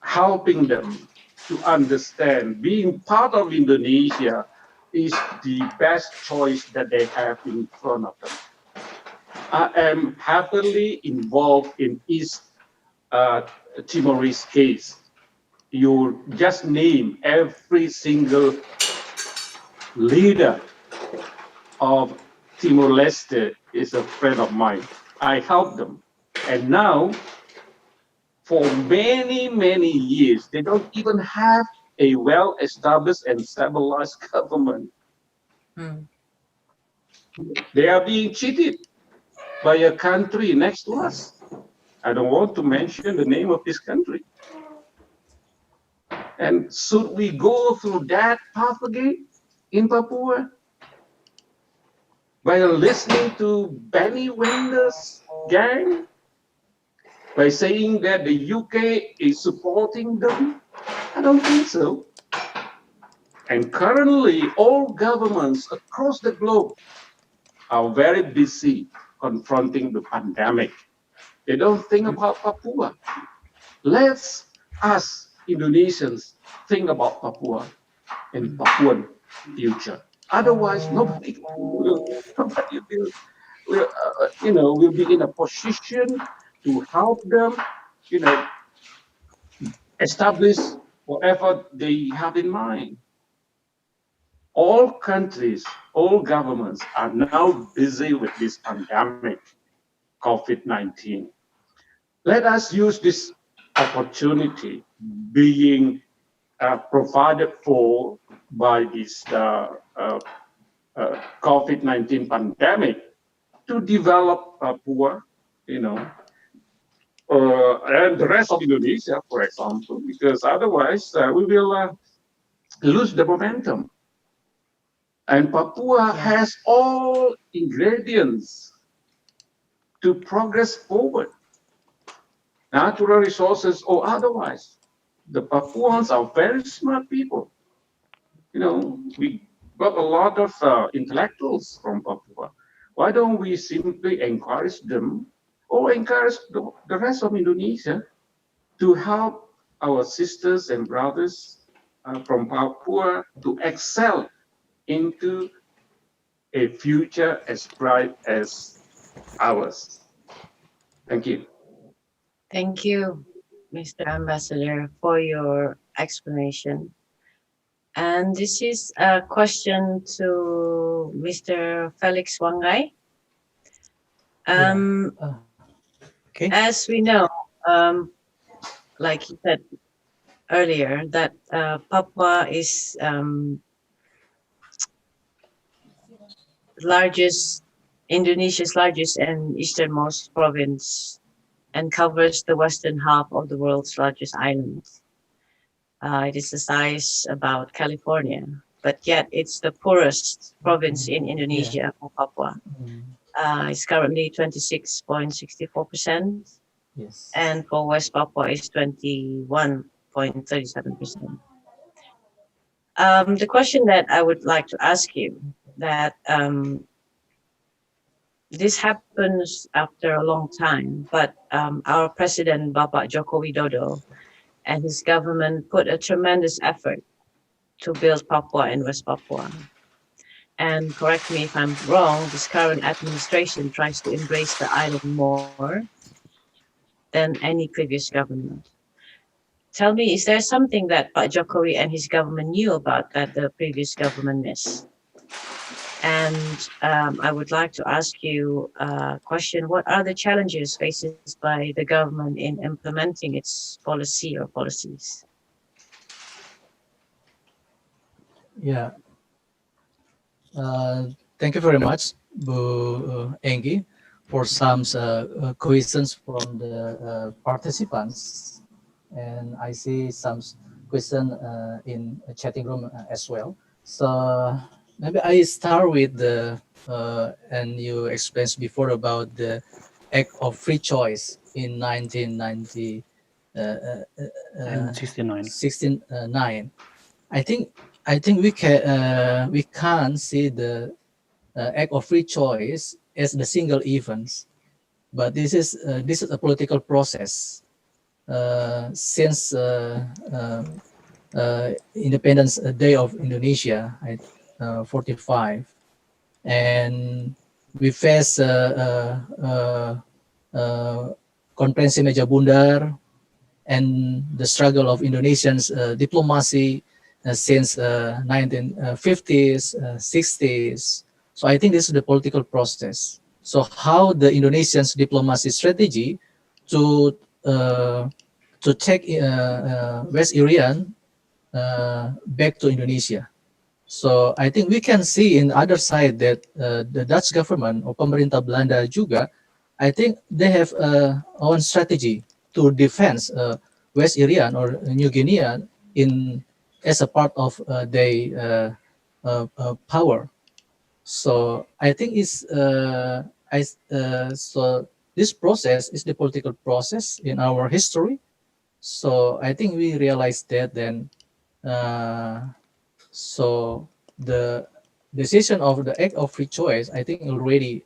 helping them to understand being part of Indonesia is the best choice that they have in front of them. I am happily involved in East Timorese case. You just name every single leader of Timor-Leste is a friend of mine. I help them. And now, for many, many years, they don't even have a well-established and stabilized government. They are being cheated by a country next to us. I don't want to mention the name of this country. And should we go through that path again in Papua? By listening to Benny Wender's gang? By saying that the UK is supporting them? I don't think so. And currently, all governments across the globe are very busy confronting the pandemic. They don't think about Papua. Let's us Indonesians think about Papua and Papuan future. Otherwise, nobody will be in a position to help them, establish whatever they have in mind. All countries, all governments are now busy with this pandemic, COVID-19. Let us use this opportunity being provided for by this COVID-19 pandemic to develop Papua, and the rest of Indonesia, for example, because otherwise we will lose the momentum. And Papua has all ingredients to progress forward, natural resources or otherwise. The Papuans are very smart people. We got a lot of intellectuals from Papua. Why don't we simply encourage them or encourage the rest of Indonesia to help our sisters and brothers from Papua to excel into a future as bright as ours. Thank you. Thank you, Mr. Ambassador, for your explanation. And this is a question to Mr. Velix Wanggai. Okay. As we know, like you said earlier, that Papua is Indonesia's largest and easternmost province and covers the western half of the world's largest island. It is the size about California, but yet it's the poorest province in Indonesia for Papua. It's currently 26.64%. Yes. And for West Papua is 21.37%. The question that I would like to ask you that this happens after a long time, but our president, Bapak Joko Widodo, and his government put a tremendous effort to build Papua and West Papua. And correct me if I'm wrong, this current administration tries to embrace the island more than any previous government. Tell me, is there something that Pak Jokowi and his government knew about that the previous government missed? And I would like to ask you a question. What are the challenges faced by the government in implementing its policy or policies? Yeah. Thank you very much, Bu Enggi, for some questions from the participants, and I see some question in a chatting room as well. So maybe I start with the and you explained before about the Act of Free Choice in 1990. And 69. 69. I think we can't see the Act of Free Choice as the single event, but this is a political process since Independence Day of Indonesia, 45, and we face Konferensi Meja Bundar and the struggle of Indonesians diplomacy since 1950s, 60s. So I think this is the political process. So how the Indonesians diplomacy strategy to take West Irian back to Indonesia. So I think we can see in other side that the Dutch government or pemerintah Belanda juga, I think they have own strategy to defend West Irian or New Guinea in as a part of their power. So I think so this process is the political process in our history. So I think we realized that then. So the decision of the Act of Free Choice, I think, already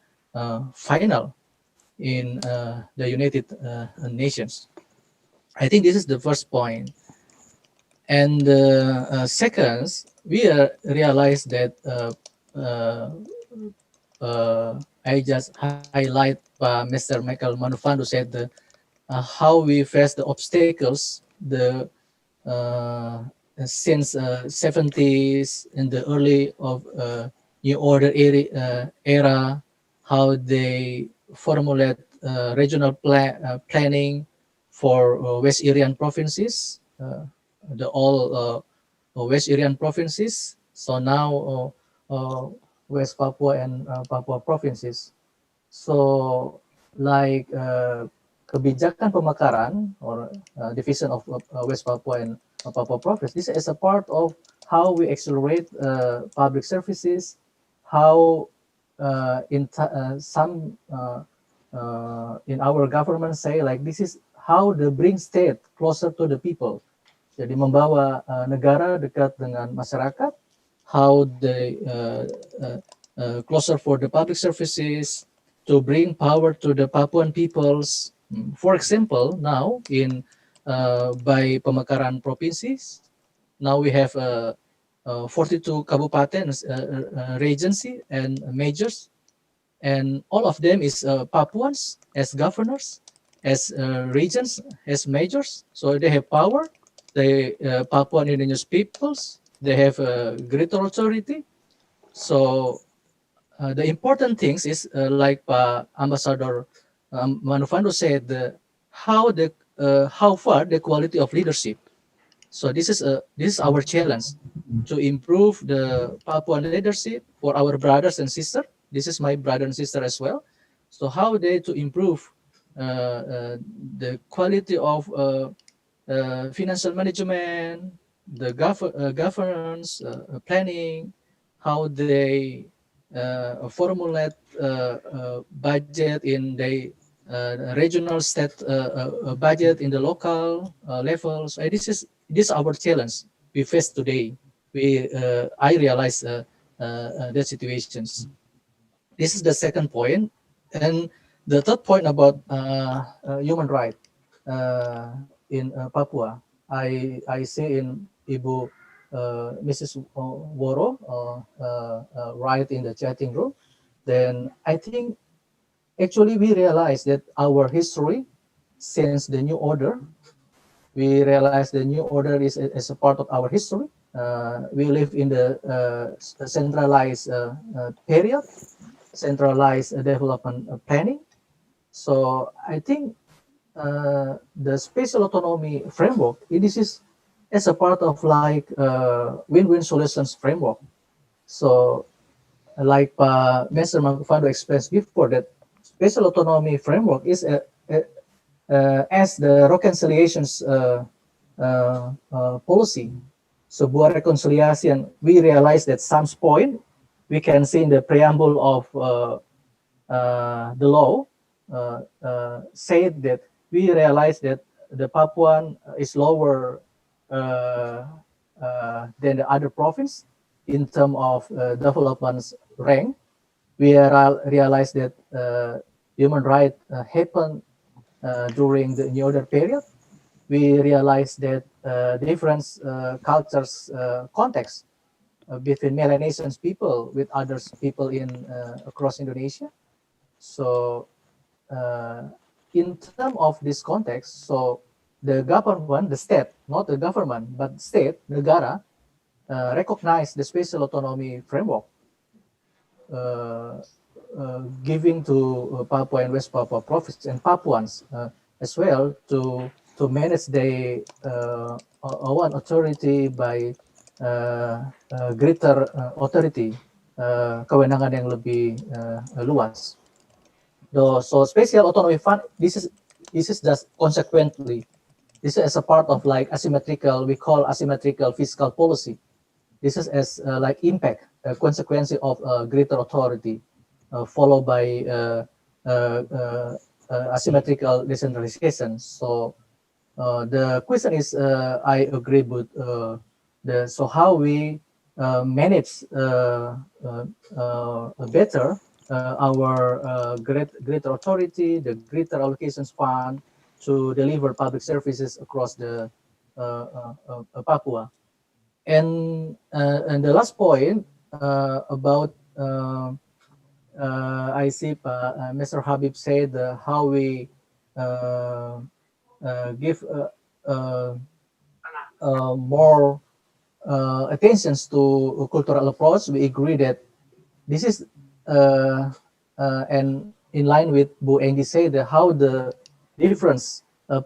final in the United Nations. I think this is the first point. And second, we realized that I just highlight Mr. Michael Menufandu said how we face the obstacles since 70s in the early of New Order era, how they formulate regional planning for West Irian provinces, the all West Irian provinces. So now West Papua and Papua provinces. So like kebijakan pemekaran or division of West Papua and Papua province. This is a part of how we accelerate public services, how in our government say like this is how they bring state closer to the people. Jadi membawa negara dekat dengan masyarakat, how they closer for the public services to bring power to the Papuan peoples. For example, now in by pemekaran provinces, now we have 42 kabupaten regency and majors, and all of them is Papuans as governors, as regents, as majors. So they have power. They Papuan indigenous peoples. They have greater authority. So the important things is like Ambassador Menufandu said, how far the quality of leadership. So this is our challenge to improve the Papuan leadership for our brothers and sisters. This is my brother and sister as well. So how they to improve the quality of financial management, the governance, planning, how they formulate budget in the regional state budget in the local levels. This is our challenge we face today. I realize the situations. This is the second point, and the third point about human right in Papua. I see in Ibu Mrs. Woro right in the chatting room. Then I think actually we realize that our history since the new order, we realize the new order is a part of our history. We live in the centralized period, centralized development planning. So I think the special autonomy framework, this is as a part of like win-win solutions framework. So like Mr. Menufandu expressed before that special autonomy framework is as the reconciliations policy, sebuah reconciliation. We realize that some point we can see in the preamble of the law said that we realize that the Papuan is lower than the other province in terms of development rank. We realize that human rights happened during the New Order period. We realize that different cultures context between Melanesian people with others people in across Indonesia. So in terms of this context, so the government, the state, not the government, but state, negara, recognize the special autonomy framework giving to Papua and West Papua province and Papuans as well to manage their own authority by greater authority, kewenangan yang lebih luas. So special autonomy fund, this is just consequently, this is as a part of like asymmetrical, we call asymmetrical fiscal policy. This is as like impact, consequence of greater authority, followed by asymmetrical decentralization. So the question is, I agree with so how we manage better our greater authority, the greater allocations fund to deliver public services across the Papua. And the last point about I see Mr. Habib said how we give more attention to cultural approach. We agree that this is and in line with Bu Enggi said how the difference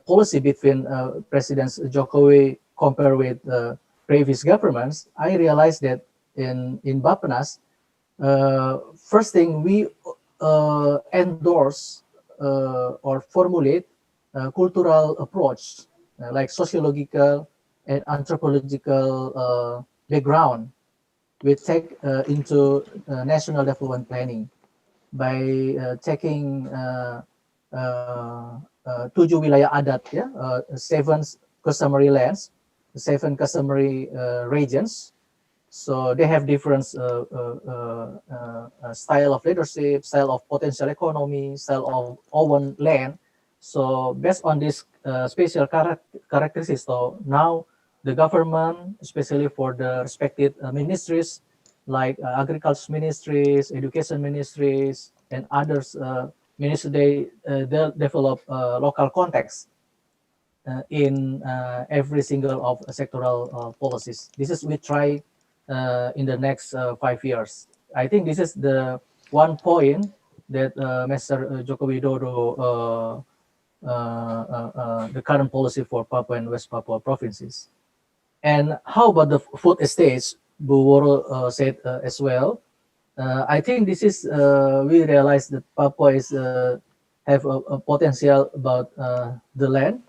policy between President Jokowi compared with previous governments. I realized that in BAPPENAS, first thing we endorse or formulate cultural approach like sociological and anthropological background. We take into national development planning by taking 7 wilayah adat, 7 customary lands, 7 customary regions. So they have different style of leadership, style of potential economy, style of own land. So based on this special characteristics, so now the government, especially for the respected ministries like agriculture ministries, education ministries, and others ministries, they develop local context in every single of sectoral policies. This is we try in the next 5 years. I think this is the one point that Mr. Joko Widodo, the current policy for Papua and West Papua provinces. And how about the food estates? Bu Woro said as well. I think this is we realize that Papua is have a potential about the land.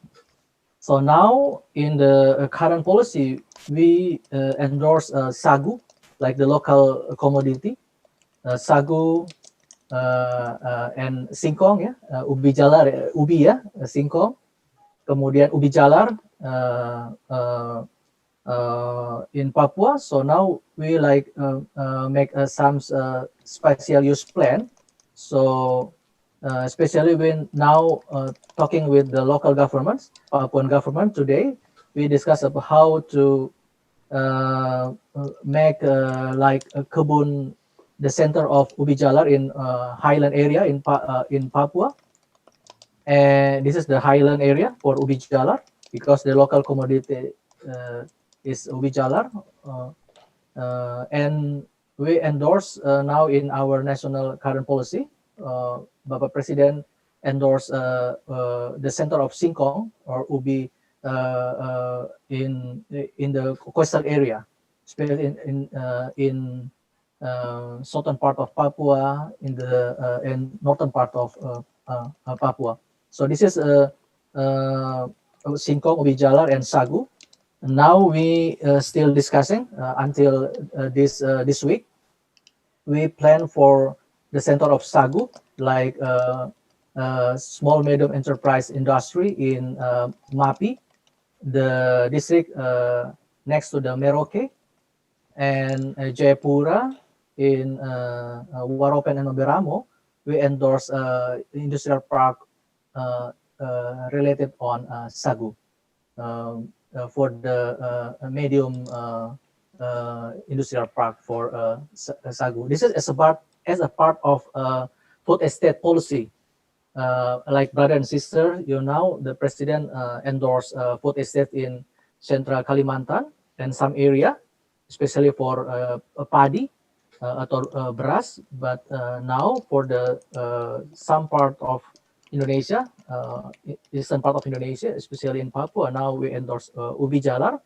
So now in the current policy, we endorse sagu, like the local commodity, sagu and singkong, ubi jalar, ubi singkong, kemudian ubi jalar in Papua. So now we like make some special use plan. So especially when now talking with the local governments, Papuan government today, we discuss about how to make like a kebun, the center of ubi jalar in highland area in Papua. And this is the highland area for ubi jalar because the local commodity is ubi jalar. And we endorse now in our national current policy, Bapak Presiden endorsed the center of singkong or ubi in the coastal area, especially in southern part of Papua, in the and northern part of Papua. So this is Singkong, Ubijalar, and Sagu. Now we still discussing until this week. We plan for the center of Sagu, like small medium enterprise industry in Mapi, the district next to the Merauke, and Jayapura in Waropen and Oberamo. We endorse industrial park related on Sagu for the medium industrial park for Sagu. This is as a part of food estate policy. Like brother and sister, the president endorsed food estate in Central Kalimantan and some area, especially for padi atau beras. But now for the some part of Indonesia, eastern part of Indonesia, especially in Papua, now we endorse ubi jalar,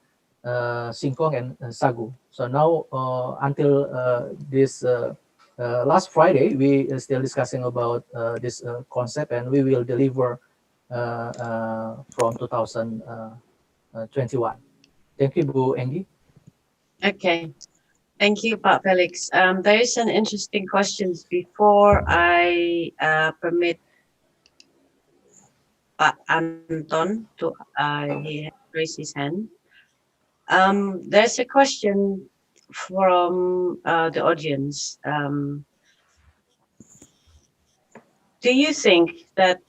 singkong, and sagu. So now until this last Friday, we are still discussing about this concept, and we will deliver from 2021. Thank you, Bu Enggi. Okay. Thank you, Pak Velix. There is an interesting question before I permit Pak Anton to raise his hand. There's a question from the audience. Do you think that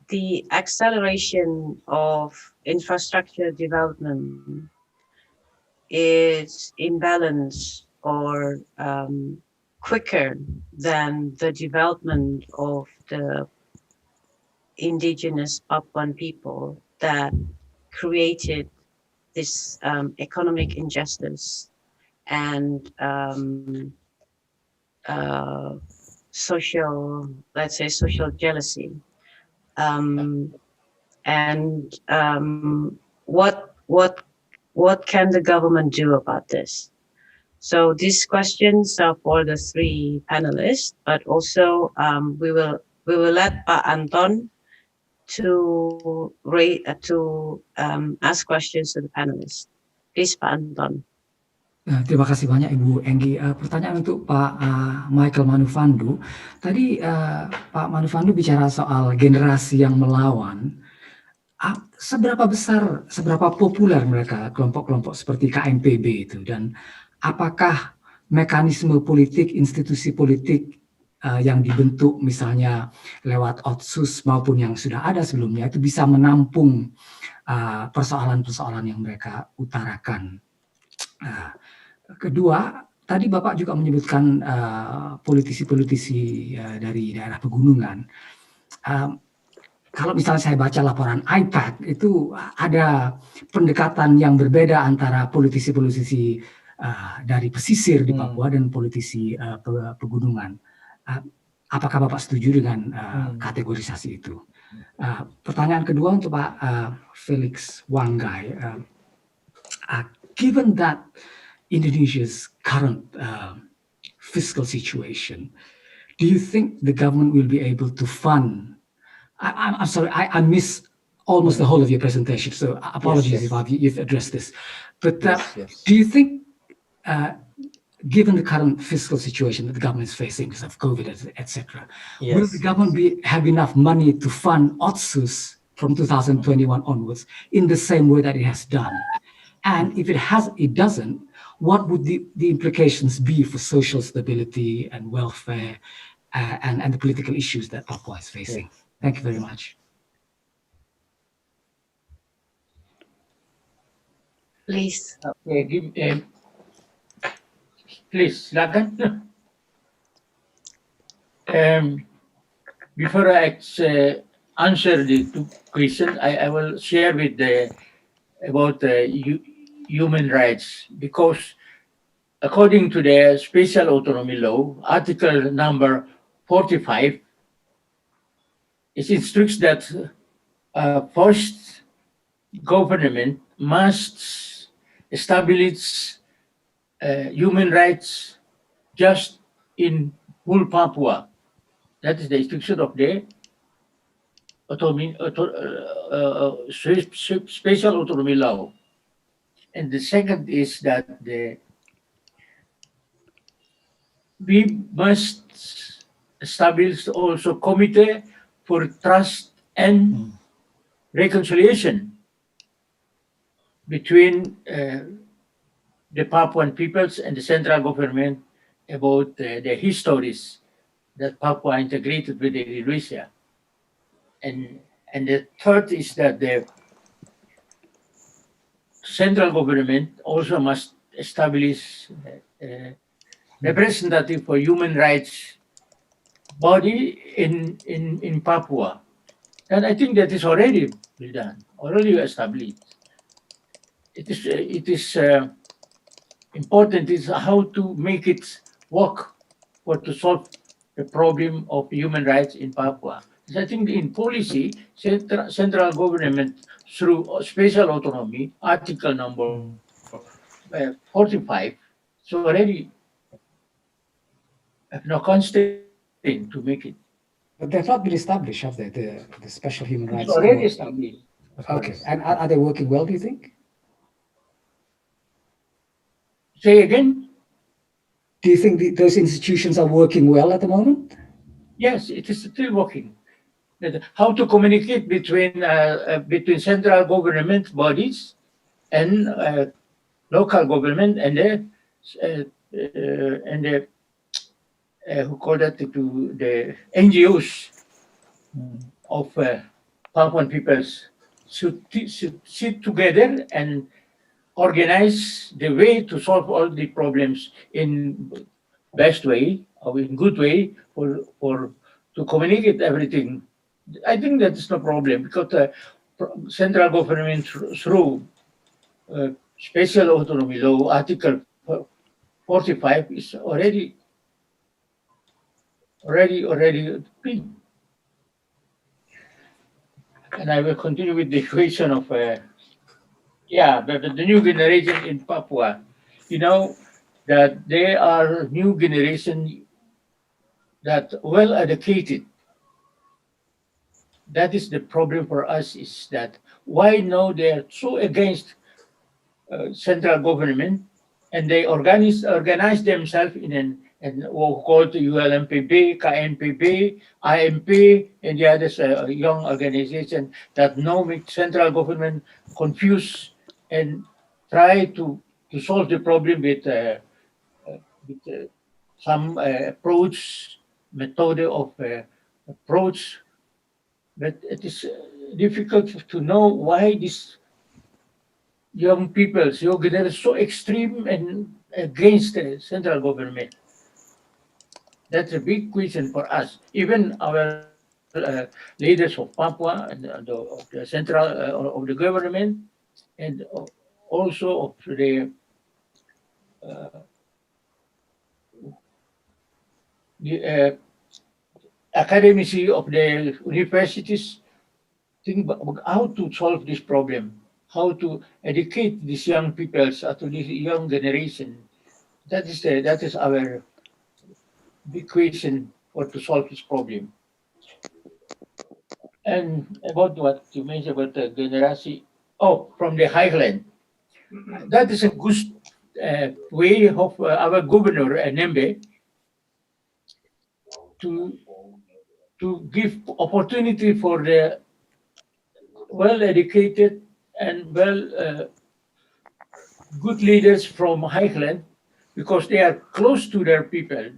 the acceleration of infrastructure development is imbalance or quicker than the development of the indigenous Papuan people that created this economic injustice and social, let's say, social jealousy, and what can the government do about this? So these questions are for the three panelists, but also we will let Pak Anton to ask questions to the panelists. Please, Pak Anton. Terima kasih banyak Ibu Enggi. Pertanyaan untuk Pak Michael Menufandu. Tadi Pak Menufandu bicara soal generasi yang melawan. Seberapa besar, seberapa populer mereka, kelompok-kelompok seperti KMPB itu, dan apakah mekanisme politik, institusi politik yang dibentuk misalnya lewat Otsus maupun yang sudah ada sebelumnya itu bisa menampung persoalan-persoalan yang mereka utarakan. Kedua, tadi Bapak juga menyebutkan politisi-politisi dari daerah pegunungan. Kalau misalnya saya baca laporan IPAC, itu ada pendekatan yang berbeda antara politisi-politisi dari pesisir di Papua dan politisi pegunungan. Apakah Bapak setuju dengan kategorisasi itu? Pertanyaan kedua untuk Pak Velix Wanggai. Given that Indonesia's current fiscal situation, do you think the government will be able to fund? I'm sorry, I missed almost the whole of your presentation, so apologies if you've addressed this. But do you think, given the current fiscal situation that the government is facing because of COVID, etc., will the government have enough money to fund Otsus from 2021 onwards in the same way that it has done? And if it doesn't, what would the implications be for social stability and welfare and the political issues that Papua is facing? Thank you very much. Please. Please, silakan. Before I answer the two questions, I will share with about human rights, because according to the Special Autonomy Law, Article number 45, it instructs that first government must establish human rights just in whole Papua. That is the institution of the special autonomy law. And the second is that we must establish also committee for trust and reconciliation between the Papuan peoples and the central government about the histories that Papua integrated with Indonesia. And the third is that the central government also must establish representative for human rights body in Papua. And I think that is already done, already established. It is important is how to make it work or to solve the problem of human rights in Papua. I think in policy, central government through special autonomy, article number 45, so already have no constraint to make it. But they've not been established, have they? The special human rights. It's already established. Okay, and are they working well? Do you think? Say again? Do you think those institutions are working well at the moment? Yes, it is still working. How to communicate between central government bodies and local government and the who call that to the NGOs of Papuan peoples should sit together and organize the way to solve all the problems in best way or in good way for to communicate everything. I think that is no problem because central government through special autonomy law article 45 is already big. And I will continue with the question of the new generation in Papua. You know that they are new generation that well educated. That is the problem for us is that why now they are so against central government and they organize themselves in called ULMPB, KNPB, IMP, and the others young organization that now make central government confused and try to solve the problem with some approach, method of approach, but it is difficult to know why these young people, they're so extreme and against the central government. That's a big question for us. Even our leaders of Papua and of the central of the government, and also of the academy of the universities, think about how to solve this problem, how to educate these young people, to this young generation. That is our big question for to solve this problem. And about what you mentioned about the generasi, from the highland, that is a good way of our governor Nembe to give opportunity for the well-educated and good leaders from highland because they are close to their people.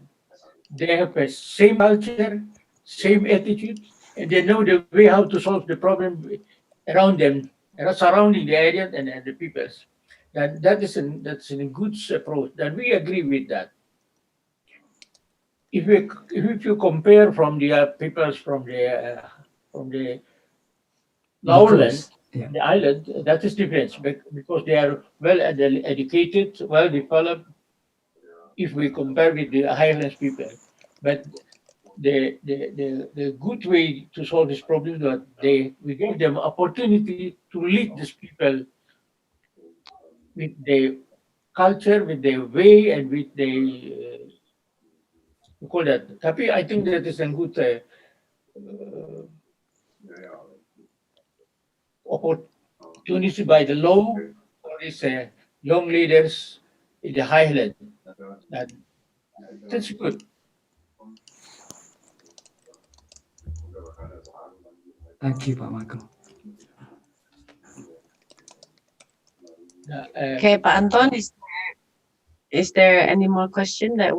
They have the same culture, same attitude, and they know the way how to solve the problem around them, surrounding the area and the peoples. That's a good approach. And we agree with that. If you compare from the peoples from the lowland, the island, that is different because they are well educated, well developed. If we compare with the highlands people, but the good way to solve this problem is that we give them opportunity to lead these people with their culture, with their way, and with their you call that. Tapi I think that is a good opportunity by the law for these young leaders in the highland. That, that's good. Thank you, Pak Michael. Okay, Pak Anton, is there any more question that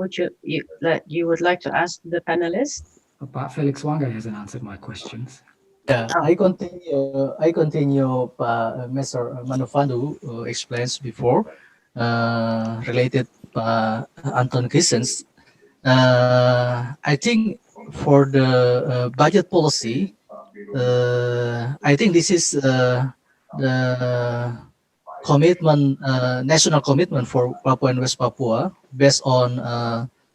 you would like to ask the panelists? Pak Velix Wanggai hasn't answered my questions. Yeah, I continue. Mr. Menufandu explains before related Anton Christen's. I think for the budget policy, I think this is the commitment, national commitment for Papua and West Papua based on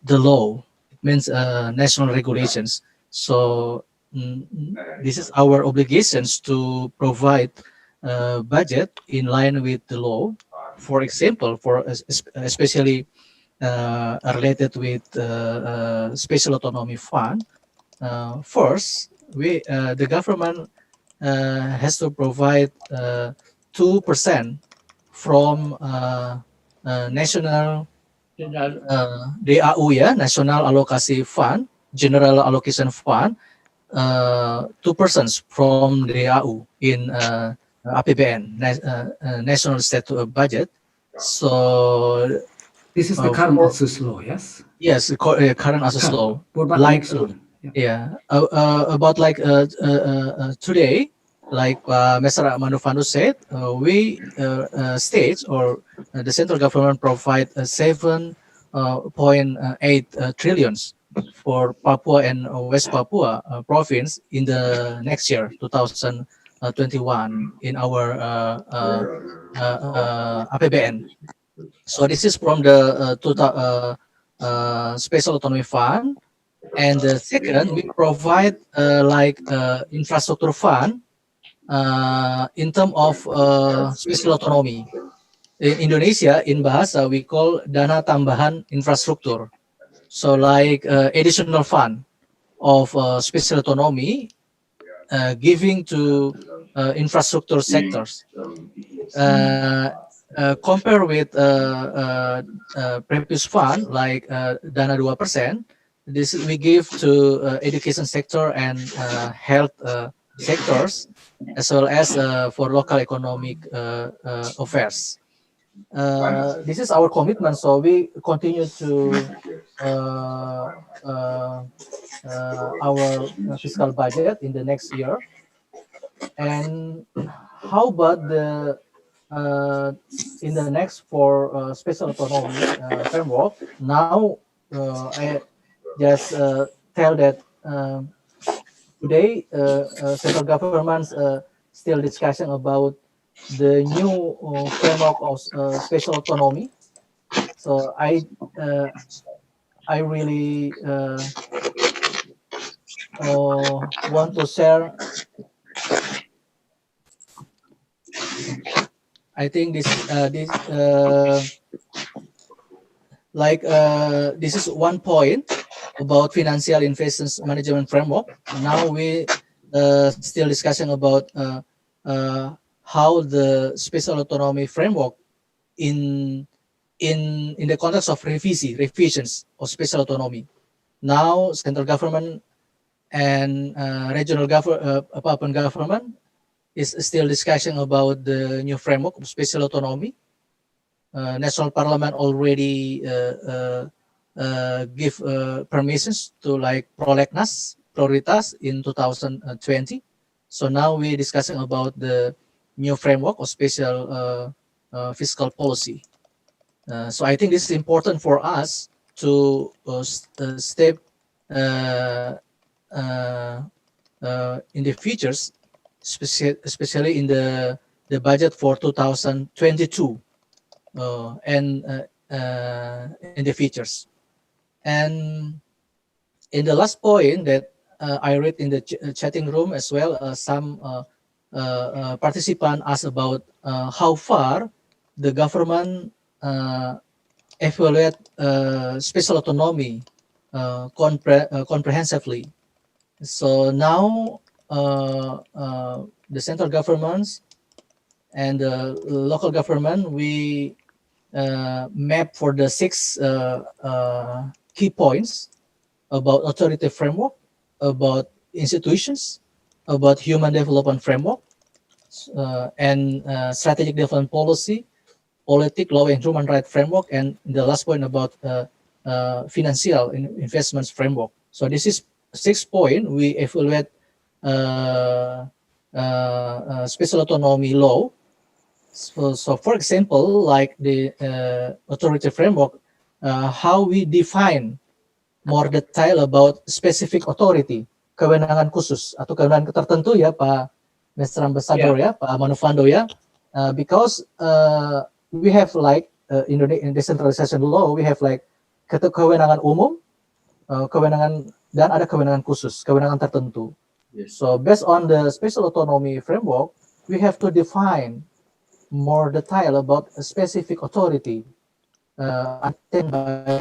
the law. It means national regulations. So this is our obligations to provide budget in line with the law. For example, especially related with Special Autonomy Fund. First, the government has to provide 2% from national DAU, National Alokasi Fund, General Allocation Fund, 2% from DAU in APBN, National State Budget. So this is the current ASUS law, yes? Yes, the current ASUS law. What about like next one? about like today, like Mr. Menufandu said, we states or the central government provide 7.8 trillions for Papua and West Papua province in the next year, 2021, in our APBN. So this is from the Special Autonomy Fund. And the second, we provide infrastructure fund in terms of special autonomy. In Indonesia, in bahasa, we call dana tambahan infrastruktur. So like additional fund of special autonomy giving to infrastructure sectors. Compare with previous fund like dana 2%, this we give to education sector and health sectors, as well as for local economic affairs. This is our commitment, so we continue to our fiscal budget in the next year. And how about the in the next for special autonomy framework? Now I just tell that today central governments still discussing about the new framework of special autonomy. So I really want to share. I think this is one point about financial investments management framework. Now we still discussing about how the special autonomy framework in the context of revisions of special autonomy. Now central government and regional Papuan government is still discussing about the new framework of special autonomy. National Parliament already give permissions to like prolegnas, prioritas in 2020. So now we're discussing about the new framework of special fiscal policy. So I think this is important for us to step in the futures, especially in the budget for 2022 and in the futures. And in the last point that I read in the chatting room as well, some participants asked about how far the government evaluate special autonomy comprehensively. So now the central governments and the local government, we map for the 6 key points about authority framework, about institutions, about human development framework, and strategic development policy, politic, law, and human rights framework, and the last point about financial investments framework. So this is 6 point. We evaluate special autonomy law. So for example, like the authority framework, how we define more detail about specific authority, kewenangan khusus atau kewenangan tertentu ya Pak Mr. Ambassador ya Pak Menufandu ya, because we have like in decentralization law we have like kewenangan umum, kewenangan dan ada kewenangan khusus, kewenangan tertentu. So based on the special autonomy framework, we have to define more detail about a specific authority attained by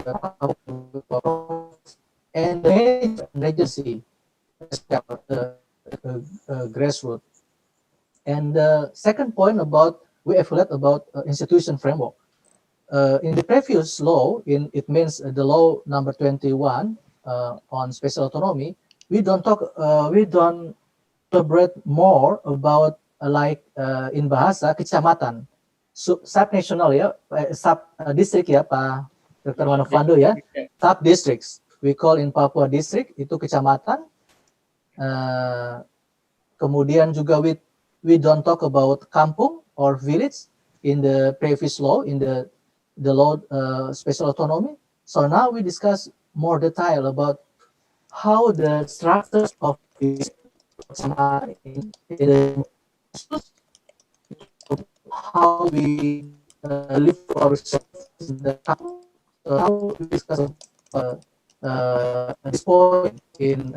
and the agency grassroots. And the second point about we evaluate about institution framework. In the previous law, it means the law number 21 on special autonomy, we don't elaborate more about like in bahasa kecamatan, subnational ya, sub district ya Pak Dr. Menufandu ya, sub districts. We call in Papua district itu kecamatan. Kemudian juga we don't talk about kampung or village in the previous law, in the law special autonomy. So now we discuss more detail about how the structures of this in the how we live for ourselves in the kampung. So how we discuss this point in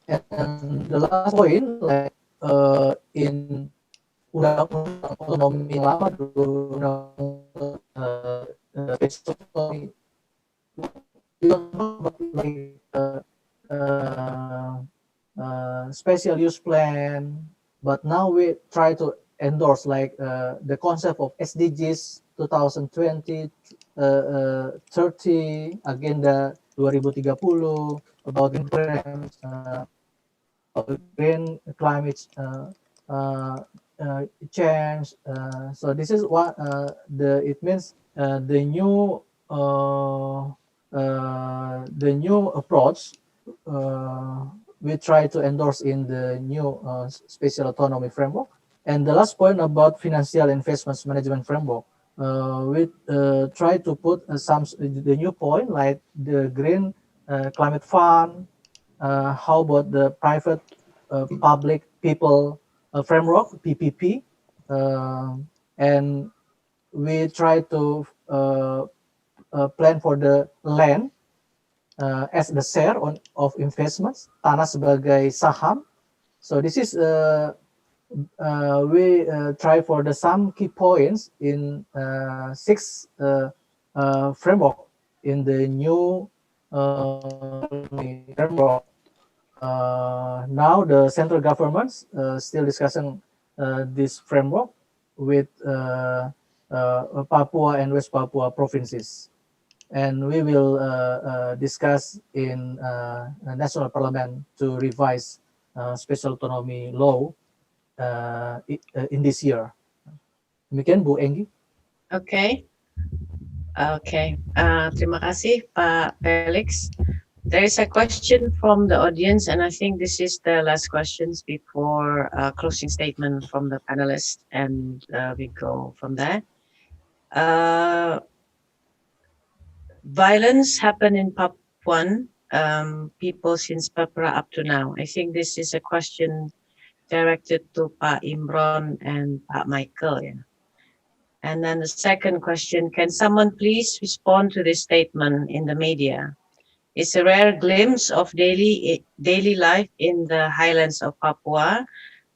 and the last point like in undang-undang otonomi lama special use plan, but now we try to endorse like the concept of SDGs 2020 30 agenda 2030 about green climate change. So this is what it means the new approach we try to endorse in the new special autonomy framework. And the last point about financial investments management framework, we try to put the new point like the green climate fund. How about the private public people framework PPP, and we try to plan for the land as the share of investments, tanah sebagai saham. So this is we try for the some key points in 6 framework in the new framework. Now the central governments still discussing this framework with Papua and West Papua provinces, and we will discuss in national parliament to revise special autonomy law in this year. Demikian Bu Enggi. Okay. Terima kasih Pak Velix. There is a question from the audience, and I think this is the last questions before closing statement from the panelists, and we go from there. Violence happened in Papuan people since Papua up to now. I think this is a question directed to Pak Imron and Pak Michael. Yeah. And then the second question, can someone please respond to this statement in the media? It's a rare glimpse of daily life in the highlands of Papua,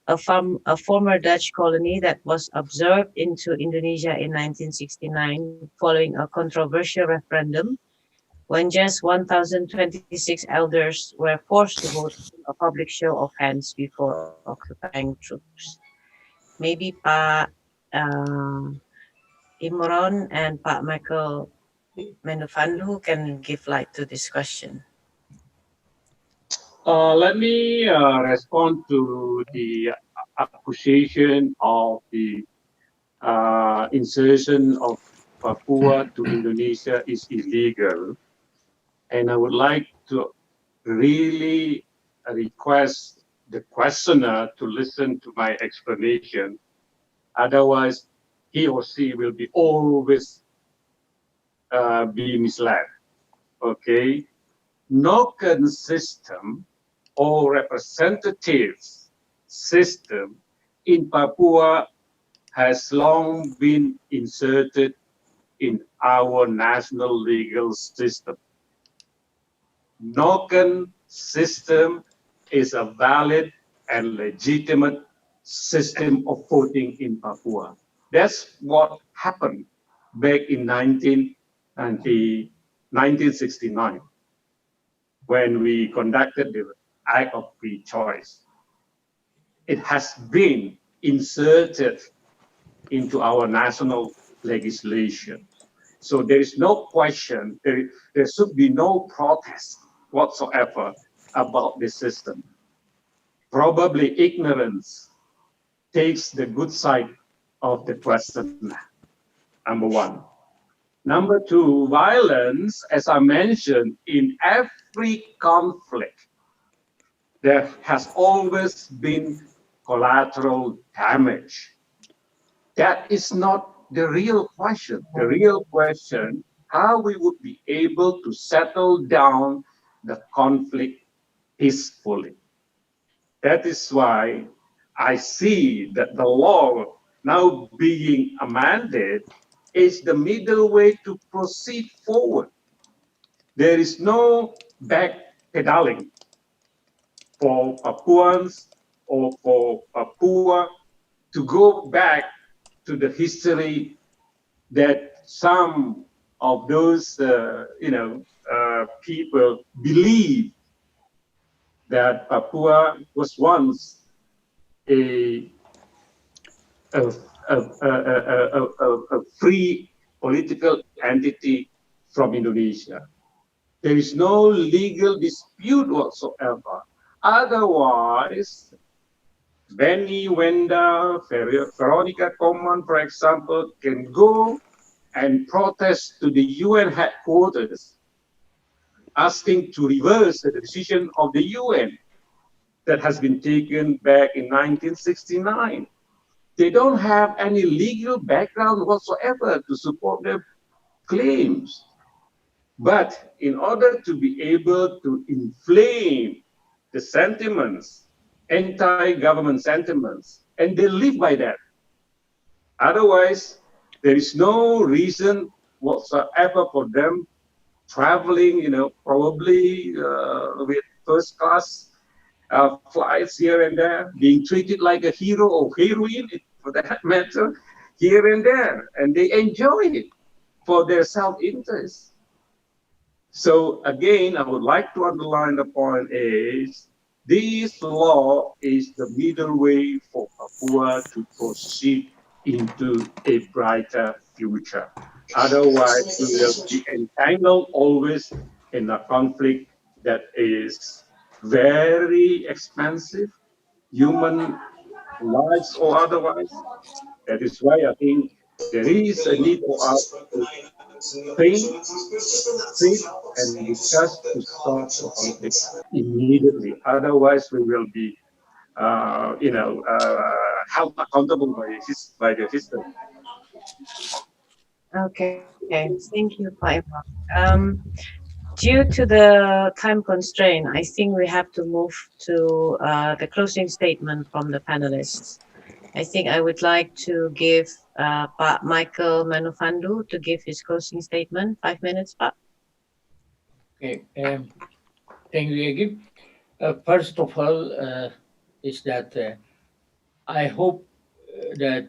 a former Dutch colony that was absorbed into Indonesia in 1969 following a controversial referendum when just 1,026 elders were forced to vote in a public show of hands before occupying troops. Maybe Pak Imron and Pak Michael Menufandu can give light to this question. Let me respond to the accusation of the insertion of Papua to Indonesia is illegal. And I would like to really request the questioner to listen to my explanation. Otherwise, he or she will be always be misled. Okay? Noken system or representatives system in Papua has long been inserted in our national legal system. Noken system is a valid and legitimate system of voting in Papua. That's what happened back in 1969 when we conducted the Act of Free Choice. It has been inserted into our national legislation. So there is no question, there should be no protest whatsoever about the system. Probably ignorance takes the good side of the question, number one. Number two, violence, as I mentioned, in every conflict, there has always been collateral damage. That is not the real question. The real question, how we would be able to settle down the conflict peacefully. That is why I see that the law now being amended is the middle way to proceed forward. There is no backpedaling for Papuans or for Papua to go back to the history that some of those people believe that Papua was once a free political entity from Indonesia. There is no legal dispute whatsoever. Otherwise, Benny, Wenda, Veronica Coman, for example, can go and protest to the UN headquarters, asking to reverse the decision of the UN that has been taken back in 1969. They don't have any legal background whatsoever to support their claims. But in order to be able to inflame the sentiments, anti-government sentiments, and they live by that. Otherwise, there is no reason whatsoever for them traveling, probably with first class flights here and there, being treated like a hero or heroine, for that matter, here and there, and they enjoy it for their self-interest. So again, I would like to underline the point is, this law is the middle way for Papua to proceed into a brighter future. Otherwise, we will be entangled always in a conflict that is very expensive, human lives or otherwise. That is why I think there is a need for us to think, sit, and discuss to stop the conflict immediately. Otherwise, we will be, held accountable by the system. Okay, thank you, Pak Imran. Due to the time constraint, I think we have to move to the closing statement from the panelists. I think I would like to give Pak Michael Menufandu to give his closing statement. 5 minutes, Pak. Okay, thank you, Enggi. First of all, is that I hope that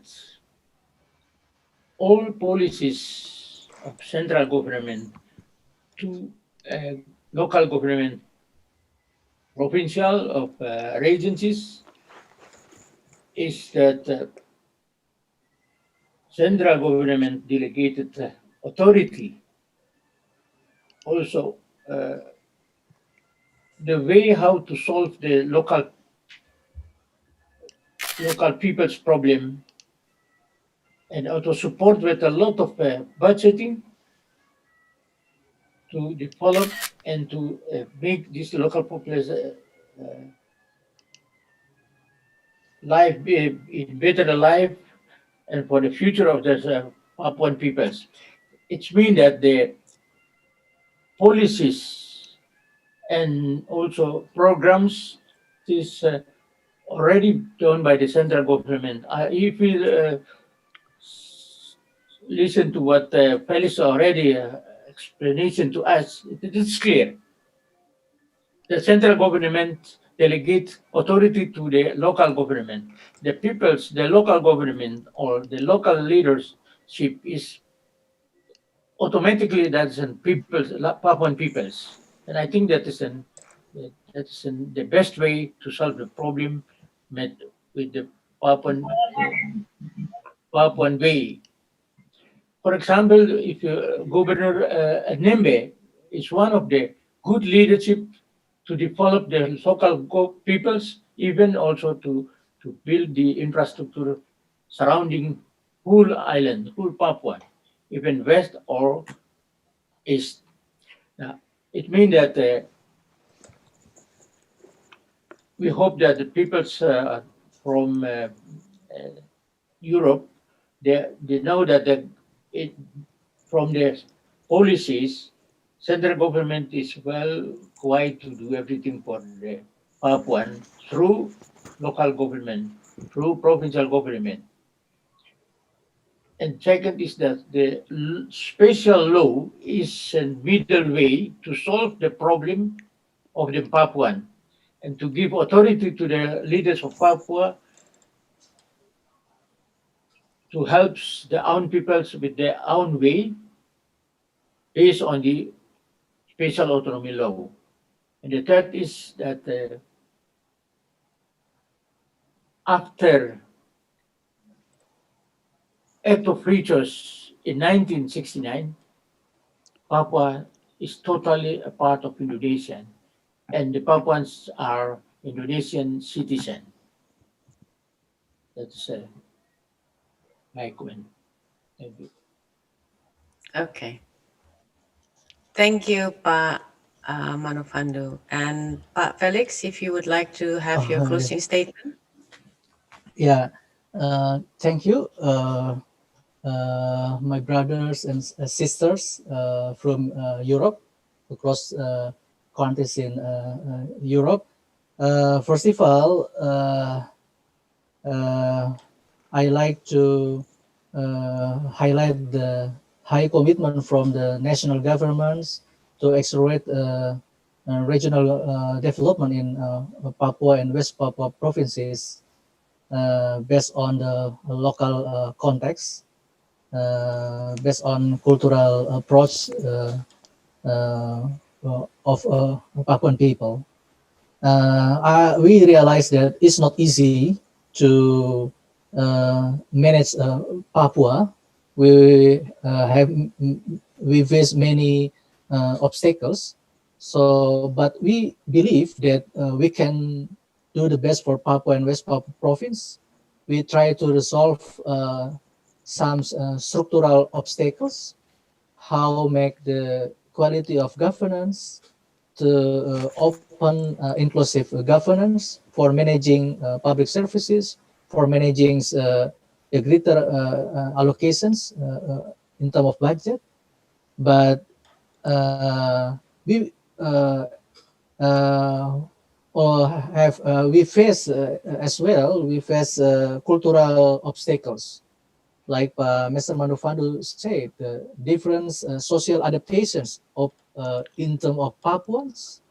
all policies of central government to local government, provincial of agencies, is that central government delegated authority also the way how to solve the local people's problem and also support with a lot of budgeting to develop and to make this local population life be better life and for the future of the Papuan peoples. It means that the policies and also programs is already done by the central government. If we listen to what Felix already explanation to us, it is clear. The central government delegate authority to the local government. The people's, the local government or the local leadership is automatically that's in people's, Papuan peoples. And I think the best way to solve the problem with the Papuan way. For example, if Governor Nembe is one of the good leadership to develop the local peoples, even also to build the infrastructure surrounding whole island, whole Papua, even west or east. Now, it means that we hope that the peoples from Europe, they know that from the policies, central government is well quite to do everything for the Papuan through local government, through provincial government. And second is that the special law is a middle way to solve the problem of the Papuan and to give authority to the leaders of Papua to help the own peoples with their own way based on the Special Autonomy law. And the third is that after Act of Riches in 1969, Papua is totally a part of Indonesia, and the Papuans are Indonesian citizens. That's my comment. Thank you. Okay. Thank you, Pak Menufandu. And Pak Velix, if you would like to have your closing statement. Yeah, thank you, my brothers and sisters from Europe, across countries in Europe. First of all, I like to highlight the high commitment from the national governments to accelerate regional development in Papua and West Papua provinces based on the local context, based on cultural approach of Papuan people. We realize that it's not easy to manage Papua. We face many obstacles. So, but we believe that we can do the best for Papua and West Papua province. We try to resolve some structural obstacles, how make the quality of governance to open inclusive governance for managing public services, for managing the greater allocations in terms of budget. But we face as well, we face cultural obstacles. Like Mr. Menufandu said, different social adaptations of in terms of Papuans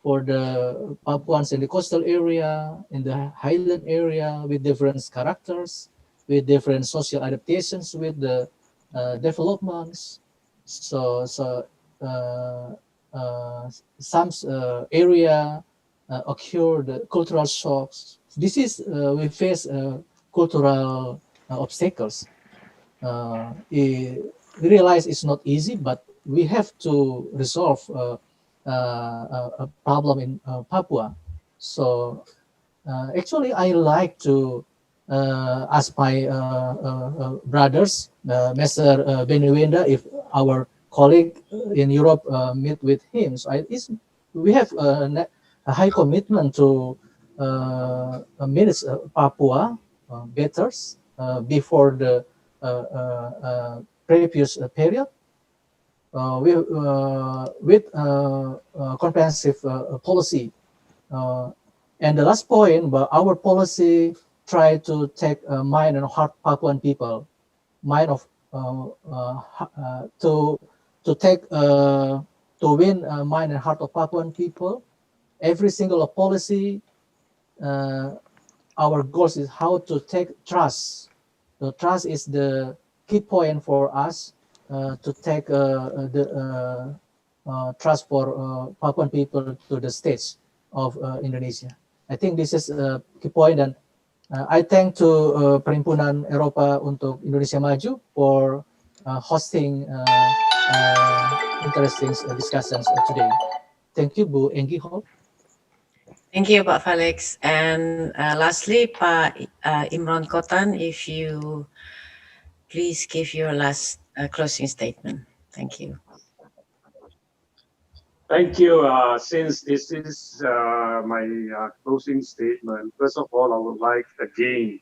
for the Papuans in the coastal area, in the highland area, with different characters, with different social adaptations, with the developments. So uh, some area occurred cultural shocks. This is we face cultural obstacles. We realize it's not easy, but we have to resolve a problem in Papua. So actually, I like to ask my brothers, Mr. Benuenda, if our colleague in Europe meet with him. So we have a high commitment to manage Papua better before the previous period. With comprehensive policy. And the last point, but our policy try to take mind and heart Papuan people, mind of to take to win mind and heart of Papuan people. Every single policy, our goal is how to take trust. The trust is the key point for us to take the trust for Papuan people to the stage of Indonesia. I think this is a key point, and I thank to Perhimpunan Eropa untuk Indonesia Maju for hosting interesting discussions today. Thank you, Bu Enggi Holt. Thank you, Pak Velix. And lastly, Pak Imron Cotan, if you please give your last closing statement. Thank you. Thank you. Since this is my closing statement, first of all, I would like again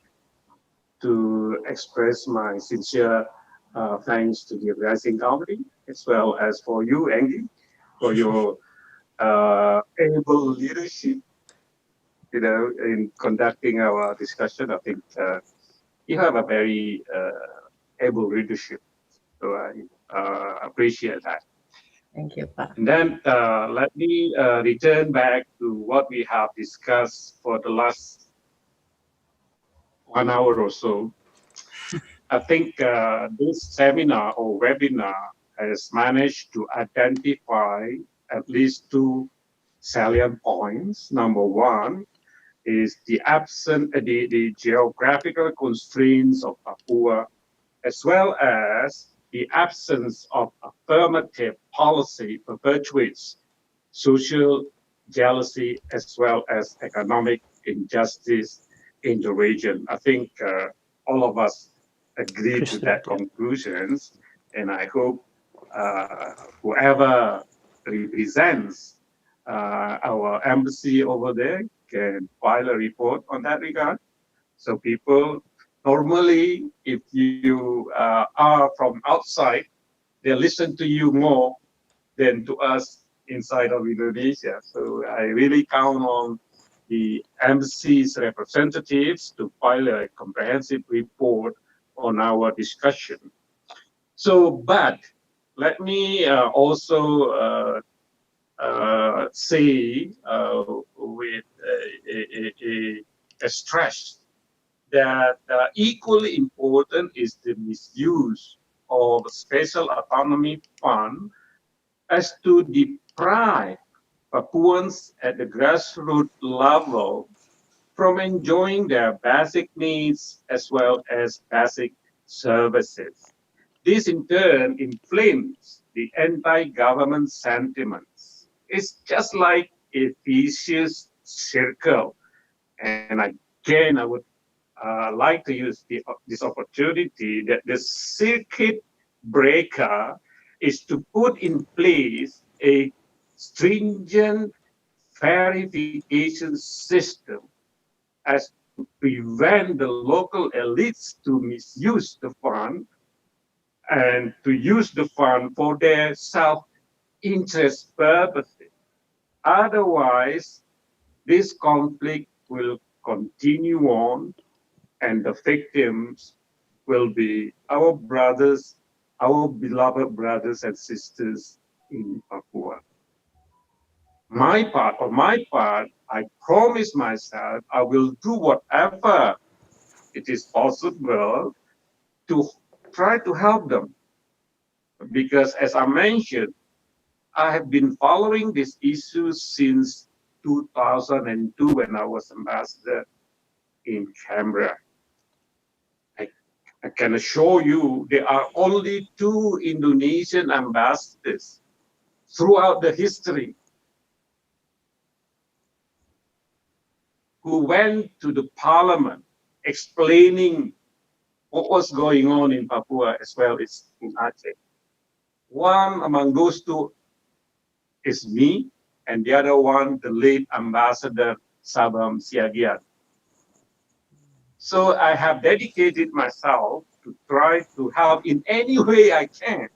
to express my sincere thanks to the organizing committee, as well as for you, Enggi, for your able leadership, in conducting our discussion. I think you have a very able leadership, so I appreciate that. Thank you, Pak. And then let me return back to what we have discussed for the last 1 hour or so. I think this seminar or webinar has managed to identify at least two salient points. Number one is the the geographical constraints of Papua, as well as the absence of affirmative policy perpetuates social jealousy as well as economic injustice in the region. I think all of us agree to that conclusions, and I hope whoever represents our embassy over there can file a report on that regard. So people, normally, if you are from outside, they listen to you more than to us inside of Indonesia. So I really count on the embassy's representatives to file a comprehensive report on our discussion. So, but let me also say with a stress that equally important is the misuse of Special Autonomy Fund as to deprive Papuans at the grassroots level from enjoying their basic needs as well as basic services. This in turn inflames the anti-government sentiments. It's just like a vicious circle. And again, I would like to use this opportunity that the circuit breaker is to put in place a stringent verification system as to prevent the local elites to misuse the fund and to use the fund for their self-interest purposes. Otherwise, this conflict will continue on, and the victims will be our brothers, our beloved brothers and sisters in Papua. my part, I promise myself I will do whatever it is possible to try to help them. Because as I mentioned, I have been following this issue since 2002 when I was ambassador in Canberra. I can assure you there are only 2 Indonesian ambassadors throughout the history who went to the parliament explaining what was going on in Papua as well as in Aceh. One among those 2 is me, and the other one, the late Ambassador Sabam Siagian. So I have dedicated myself to try to help in any way I can,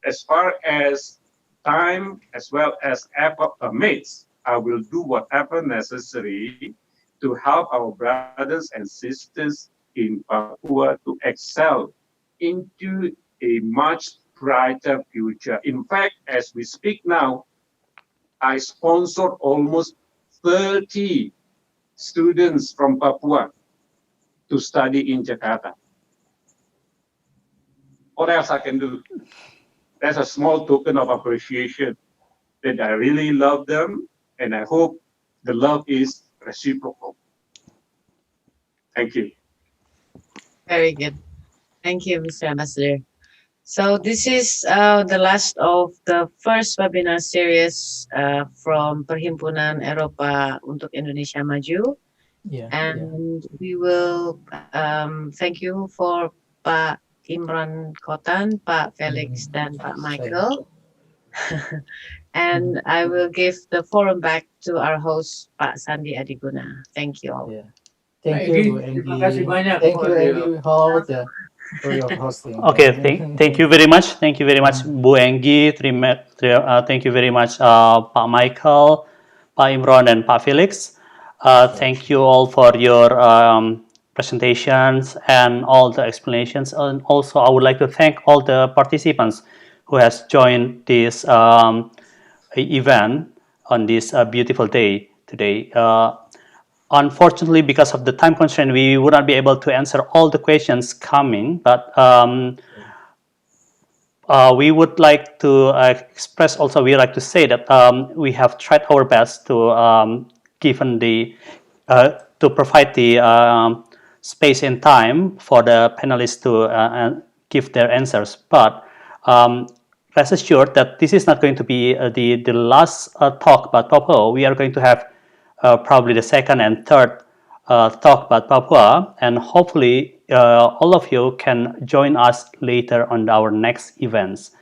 as far as time as well as effort permits. I will do whatever necessary to help our brothers and sisters in Papua to excel into a much brighter future. In fact, as we speak now, I sponsored almost 30 students from Papua to study in Jakarta. What else I can do? That's a small token of appreciation that I really love them, and I hope the love is reciprocal. Thank you. Very good. Thank you, Mr. Ambassador. So this is the last of the first webinar series from Perhimpunan Eropa untuk Indonesia Maju. Yeah. And we will thank you for Pak Imron Cotan, Pak Velix, dan Pak Michael. And I will give the forum back to our host, Pak Sandi Adiguna. Thank you all. Yeah. Thank you, Enggi. Terima kasih banyak Thank for you, your- Enggi Holt, for your hosting. Okay, thank you very much. Thank you very much, Bu Enggi. Thank you very much, Pak Michael, Pak Imron, and Pak Felix. Thank you all for your presentations and all the explanations. And also, I would like to thank all the participants who has joined this event on this beautiful day today. Unfortunately, because of the time constraint, we would not be able to answer all the questions coming, but we would like to express also, we like to say that we have tried our best to given the to provide the space and time for the panelists to give their answers. But rest assured that this is not going to be the last talk about Papua. We are going to have probably the second and third talk about Papua, and hopefully all of you can join us later on our next events.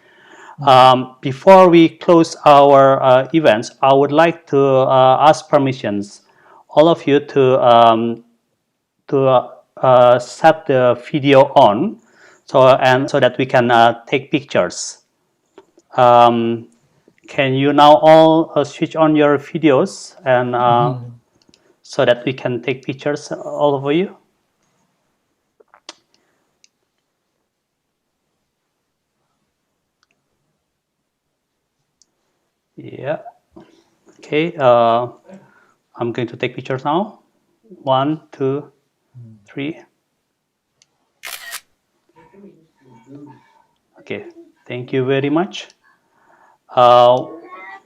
Before we close our events, I would like to ask permissions, all of you to set the video on, so that we can take pictures. Can you now all switch on your videos and so that we can take pictures, all of you? Yeah. Okay. I'm going to take pictures now. 1, 2, 3. Okay. Thank you very much.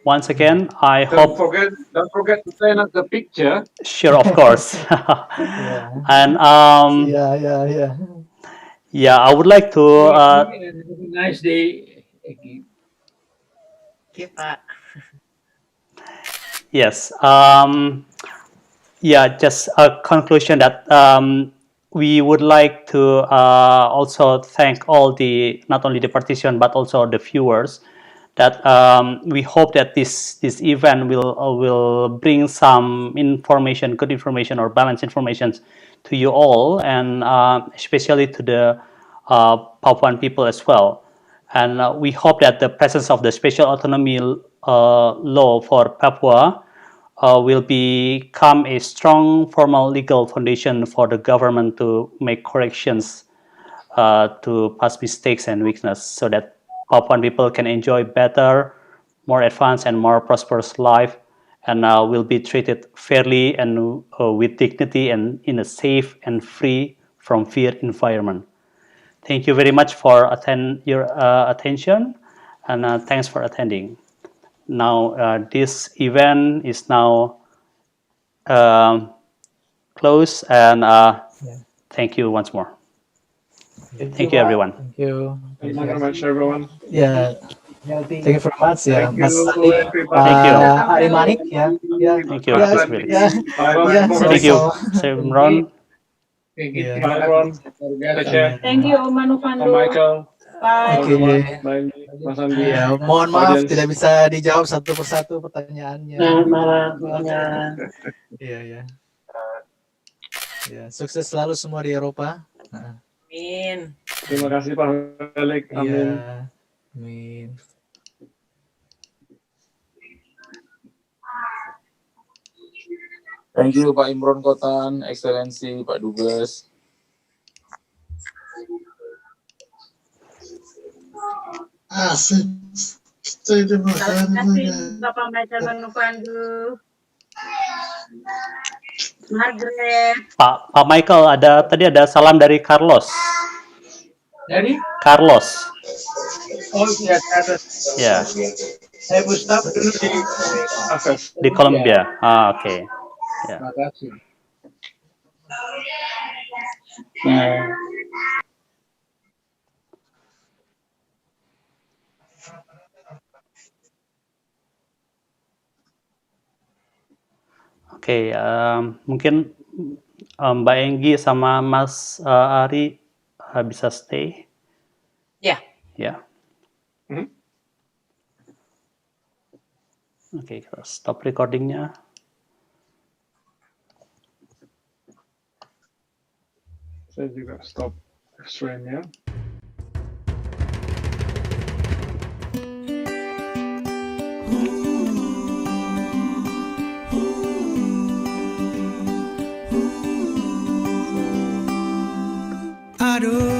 Once again, I hope. Don't forget to send us the picture. Sure, of course. Yeah. And Yeah. I would like to. Have a nice day. Okay, Pak. Yes. Just a conclusion that we would like to also thank all the, not only the participants but also the viewers, that we hope that this event will bring some information, good information or balanced information to you all, and especially to the Papuan people as well. And we hope that the presence of the Special Autonomy law for Papua will become a strong formal legal foundation for the government to make corrections to past mistakes and weakness, so that Papuan people can enjoy better, more advanced and more prosperous life, and will be treated fairly and with dignity and in a safe and free from fear environment. Thank you very much for your attention, and thanks for attending. Now this event is now closed, and thank you once more. Thank you, everyone. Thank you. Thank you very much, everyone. Yeah. Thank you very much. Yeah, Thank Mas you, Sandi, everybody. Thank you. Ari Manik. Yeah. Yeah. Thank you, Yeah. Mas Velix. Yeah. Yeah. Thank you, So, Imron. Yeah. Bye, everyone. Take care. Thank you, Om Menufandu. Om Michael. Bye. Oke. Bye, Mas Andi. Ya, mohon maaf Audience. tidak bisa dijawab satu persatu pertanyaannya. Selamat malam semuanya. Iya, ya. Ya, sukses selalu semua di Eropa. Amin. Terima kasih Pak Velix. Amin. Iya. Amin. Thank you Pak Imron Cotan, Excellency Pak Dubes. Asik. Terima kasih Bapak Michael Menufandu. Margaret. Pak Michael, tadi ada salam dari Carlos. Dari? Carlos. Oh iya, Carlos. Ya. Saya Gustaf dulu di Di Colombia. Oke. Ya. Terima kasih. Oke, mungkin Mbak Enggi sama Mas Ari bisa stay. Ya. Ya. Oke, kita stop recordingnya. Saya juga stop streamnya. Aduh